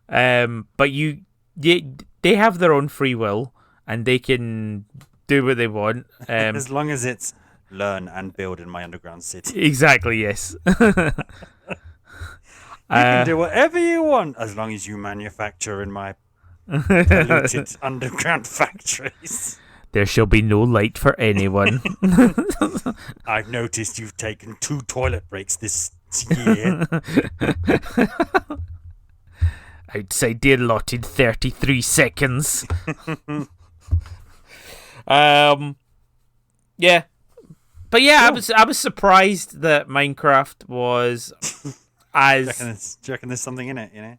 But they have their own free will and they can do what they want. As long as it's learn and build in my underground city. Exactly, yes. You can do whatever you want as long as you manufacture in my polluted underground factories. There shall be no light for anyone. I've noticed you've taken 2 toilet breaks this year. Outside the allotted 33 seconds. Yeah. But yeah, Cool. I was surprised that Minecraft was as Do you reckon there's something in it, you know?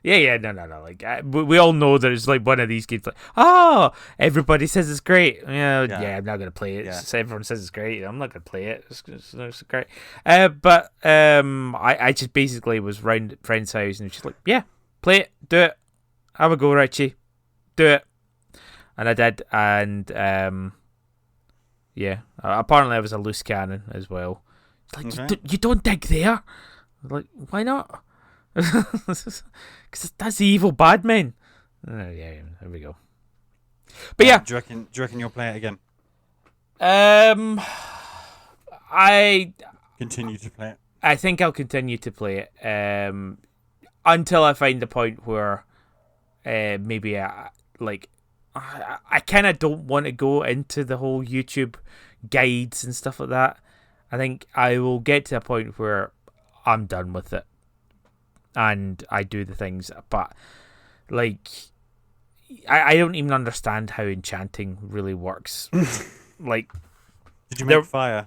yeah, no. Like we all know that it's like one of these games. Like, oh, everybody says it's great. Yeah, I'm not gonna play it. Yeah. Everyone says it's great. I'm not gonna play it. It's great. But I just basically was round at friend's house and she's like, yeah, play it, do it, have a go, Richie, do it, and I did, and yeah, apparently I was a loose cannon as well. It's like Okay. you don't dig there. I'm like, why not? Because that's the evil bad men. Yeah, there we go. But yeah, Do you reckon you'll play it again? I Continue to play it? I think I'll continue to play it until I find the point where maybe I kind of don't want to go into the whole YouTube guides and stuff like that. I think I will get to a point where I'm done with it and I do the things, but like I don't even understand how enchanting really works. Like, Did you make fire?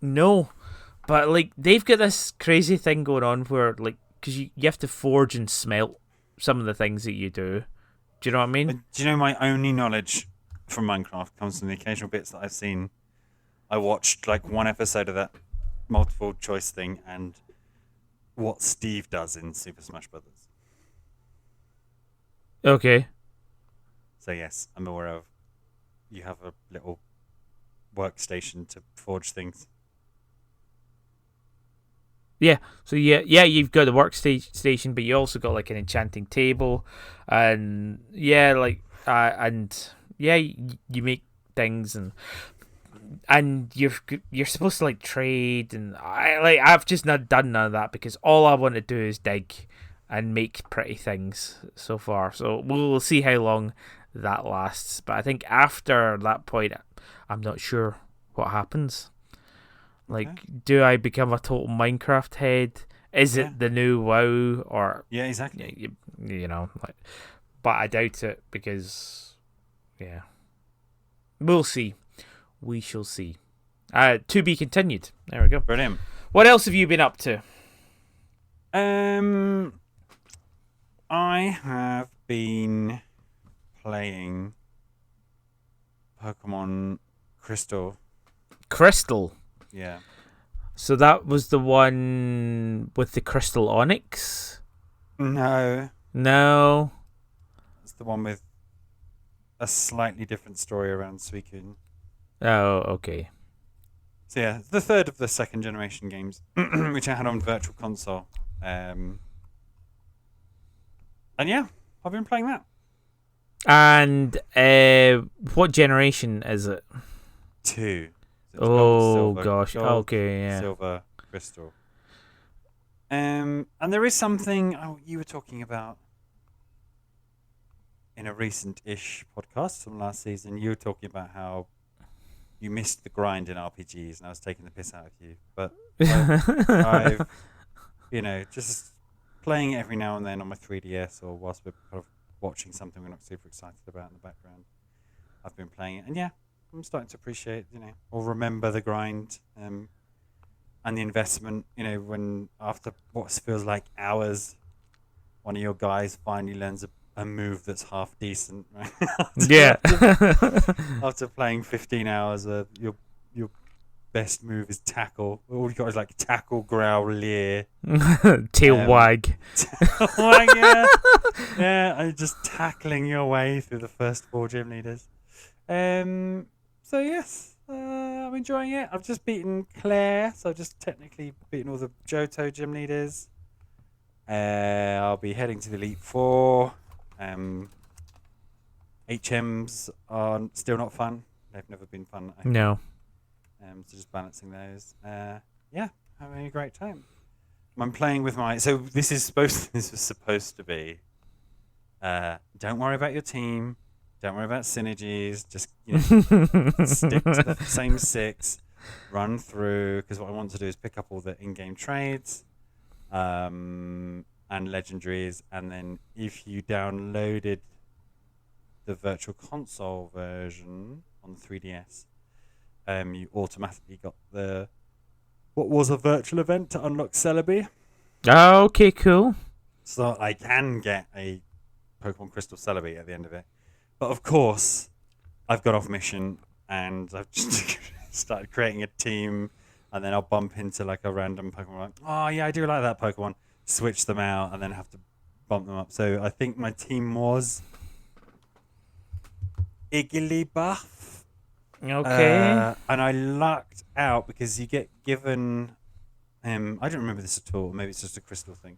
no, but like they've got this crazy thing going on where like because you have to forge and smelt some of the things that you do. Do you know what I mean? Do you know my only knowledge from Minecraft comes from the occasional bits that I've seen? I watched like one episode of that multiple choice thing and what Steve does in Super Smash Brothers. Okay. So yes, I'm aware of. You have a little workstation to forge things. Yeah. So yeah, you've got the workstation, but you also got like an enchanting table, and yeah, like and yeah, you make things and you're supposed to like trade, and I've just not done none of that because all I want to do is dig and make pretty things so far. So we'll see how long that lasts. But I think after that point, I'm not sure what happens. Like, Okay. do I become a total Minecraft head? Is Yeah. it the new WoW or Yeah, exactly. you know? Like, but I doubt it because yeah, we'll see. We shall see. To be continued. There we go. Brilliant. What else have you been up to? I have been playing Pokemon Crystal. Crystal. Yeah. So that was the one with the Crystal Onyx? No. No. It's the one with a slightly different story around Suicune. Oh, okay. So yeah, the third of the second generation games, which I had on Virtual Console. And yeah, I've been playing that. And what generation is it? 2. So it's Oh, gold, silver, gosh. gold, Okay, yeah. silver, crystal. And there is something you were talking about in a recent-ish podcast from last season. You were talking about how you missed the grind in RPGs, and I was taking the piss out of you. But I've just playing it every now and then on my 3DS, or whilst we're kind of watching something we're not super excited about in the background. I've been playing it, and yeah, I'm starting to appreciate, or remember the grind and the investment. When after what feels like hours, one of your guys finally learns a move that's half decent, right? Yeah. After playing 15 hours, your best move is tackle. All you got is like tackle, growl, leer, tail wag. Wag, yeah. Yeah, and just tackling your way through the first 4 gym leaders. So yes, I'm enjoying it. I've just beaten Claire, so I've just technically beaten all the Johto gym leaders. I'll be heading to the Elite Four. HMs are still not fun. They've never been fun. No. So just balancing those. Yeah, having a great time. I'm playing with my. So this was supposed to be. Don't worry about your team. Don't worry about synergies. Just stick to the same 6. Run through, because what I want to do is pick up all the in-game trades, and legendaries, and then if you downloaded the Virtual Console version on the 3DS, you automatically got what was a virtual event to unlock Celebi. Oh, okay, cool. So I can get a Pokemon Crystal Celebi at the end of it. But of course, I've got off mission and I've just started creating a team, and then I'll bump into like a random Pokemon. Like, oh yeah, I do like that Pokemon. Switch them out and then have to bump them up. So I think my team was Igglybuff. Okay. And I lucked out because you get given. I don't remember this at all. Maybe it's just a crystal thing.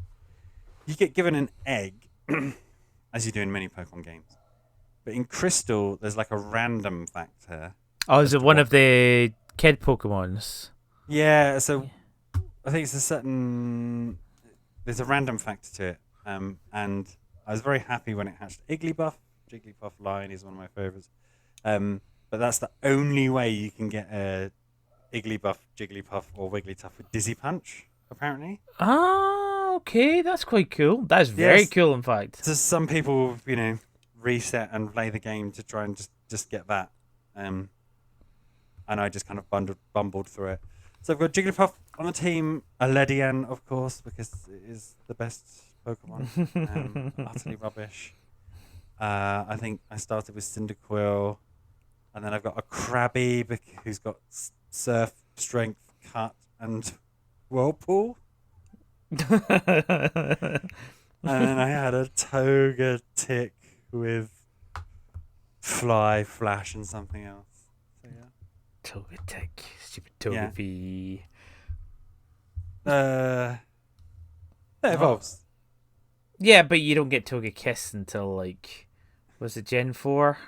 You get given an egg, as you do in many Pokemon games. But in Crystal, there's like a random factor. Oh, is it one of the kid Pokemons? Yeah, so I think it's a certain. There's a random factor to it. And I was very happy when it hatched Igglybuff. Jigglypuff line is one of my favorites. But that's the only way you can get a Igglybuff, Jigglypuff, or Wigglytuff with Dizzy Punch, apparently. Ah, okay, that's quite cool. That's very cool, in fact. So some people, reset and play the game to try and just get that. And I just kind of bumbled through it. So I've got Jigglypuff on the team, a Ledian, of course, because it is the best Pokemon. Utterly rubbish. I think I started with Cyndaquil, and then I've got a Krabby who's got Surf, Strength, Cut, and Whirlpool. And then I had a Togetic with Fly, Flash, and something else. So yeah. Togetic, stupid Togepi. That evolves. Yeah, but you don't get Togekiss until was it Gen 4?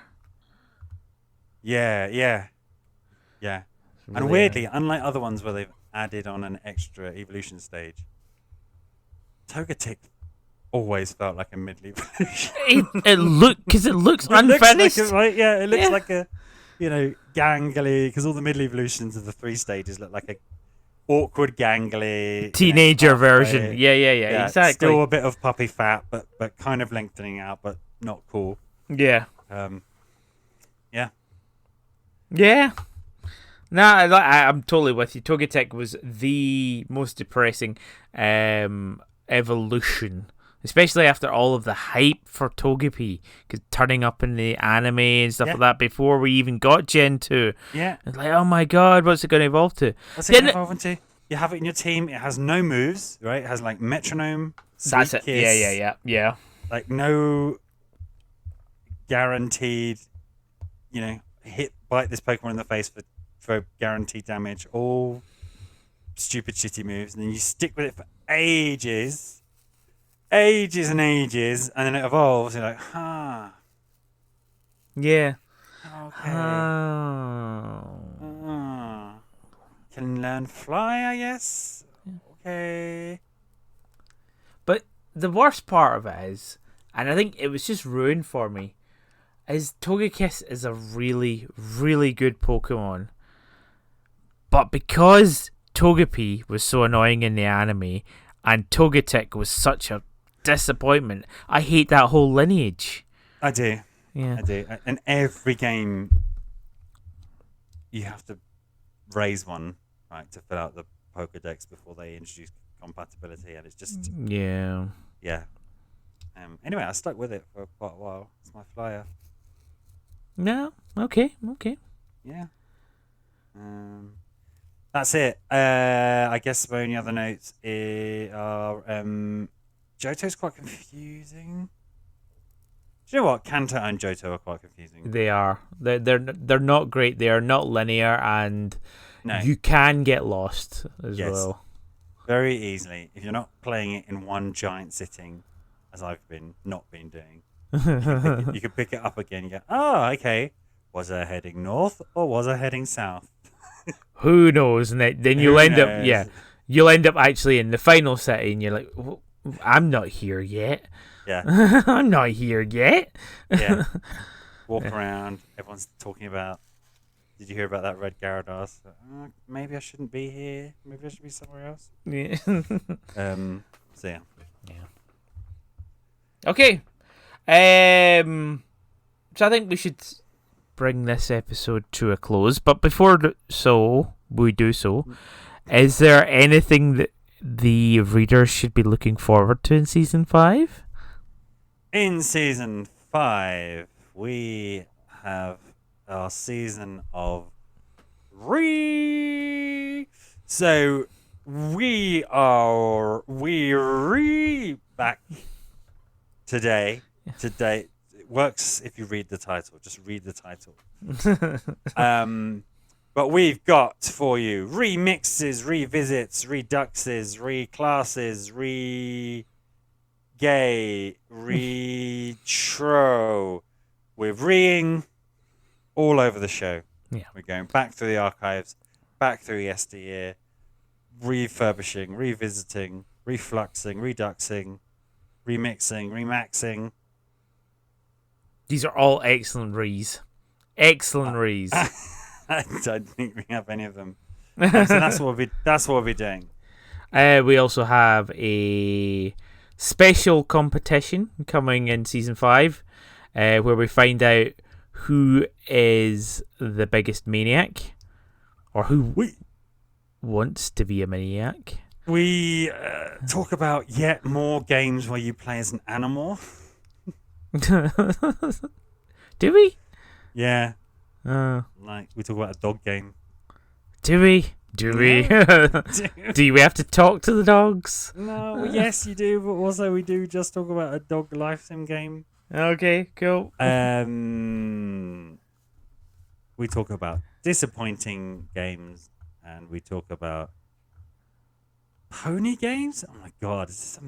Yeah. Really, And weirdly, unlike other ones where they've added on an extra evolution stage, Togetic always felt like a mid-evolution. it looks unfinished. It looks like a, gangly, because all the mid-evolutions of the 3 stages look like a awkward, gangly teenager version. Yeah, exactly. Still a bit of puppy fat, but kind of lengthening out, but not cool. Yeah. Yeah. No, I'm totally with you. Togetic was the most depressing evolution Especially after all of the hype for Togepi, because turning up in the anime and stuff like that before we even got Gen 2. Yeah. It's like, oh my god, what's it going to evolve to? What's it going to evolve into? You have it in your team. It has no moves, right? It has like metronome. That's it. Kiss, Yeah. Like no guaranteed, bite this Pokemon in the face for guaranteed damage. All stupid, shitty moves. And then you stick with it for ages and ages, and then it evolves. You're like, Yeah. Okay. Can learn fly, I guess. Okay. But the worst part of it is, and I think it was just ruined for me, is Togekiss is a really, really good Pokemon. But because Togepi was so annoying in the anime, and Togetic was such a disappointment, I hate that whole lineage. I do. Yeah. I do. In every game, you have to raise one, right, to fill out the Pokedex before they introduce compatibility, and it's just... Yeah. Yeah. Anyway, I stuck with it for quite a while. It's my flyer. No. Okay. Yeah. That's it. I guess my only other notes are Johto's quite confusing. Do you know what? Kanto and Johto are quite confusing. They are. They're not great. They are not linear, and you can get lost as well. Very easily. If you're not playing it in one giant sitting, as I've not been doing, you can pick it up again and go, oh, okay. Was I heading north or was I heading south? Who knows? And then you'll end up actually in the final city, and you're like, I'm not here yet. Yeah. I'm not here yet. Yeah. Walk around. Everyone's talking about, did you hear about that red Gyarados? Maybe I shouldn't be here. Maybe I should be somewhere else. Yeah. So, yeah. Okay. So I think we should bring this episode to a close. But before we do so, is there anything that the readers should be looking forward to in Season 5? In Season 5, we have our season of So we back today. Today it works if you read the title. Just read the title. But we've got for you remixes, revisits, reduxes, reclasses, gay, retro. We're reing all over the show. Yeah. We're going back through the archives, back through yesteryear, refurbishing, revisiting, refluxing, reduxing, remixing, remaxing. These are all excellent rees. Excellent rees. I don't think we have any of them. So that's what we'll be doing. We also have a special competition coming in Season 5, where we find out who is the biggest maniac, or who wants to be a maniac. We talk about yet more games where you play as an animal. Do we? Yeah. Like we talk about a dog game. Do we? Do we? Do we have to talk to the dogs? No, well, yes you do, but also we do just talk about a dog life sim game. Okay, cool. We talk about disappointing games, and we talk about pony games. Oh my god, it's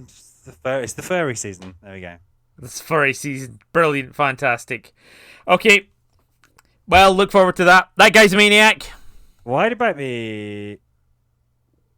the furry season. There we go. It's furry season. Brilliant, fantastic. Okay. Well, look forward to that. That guy's a maniac. Why about me?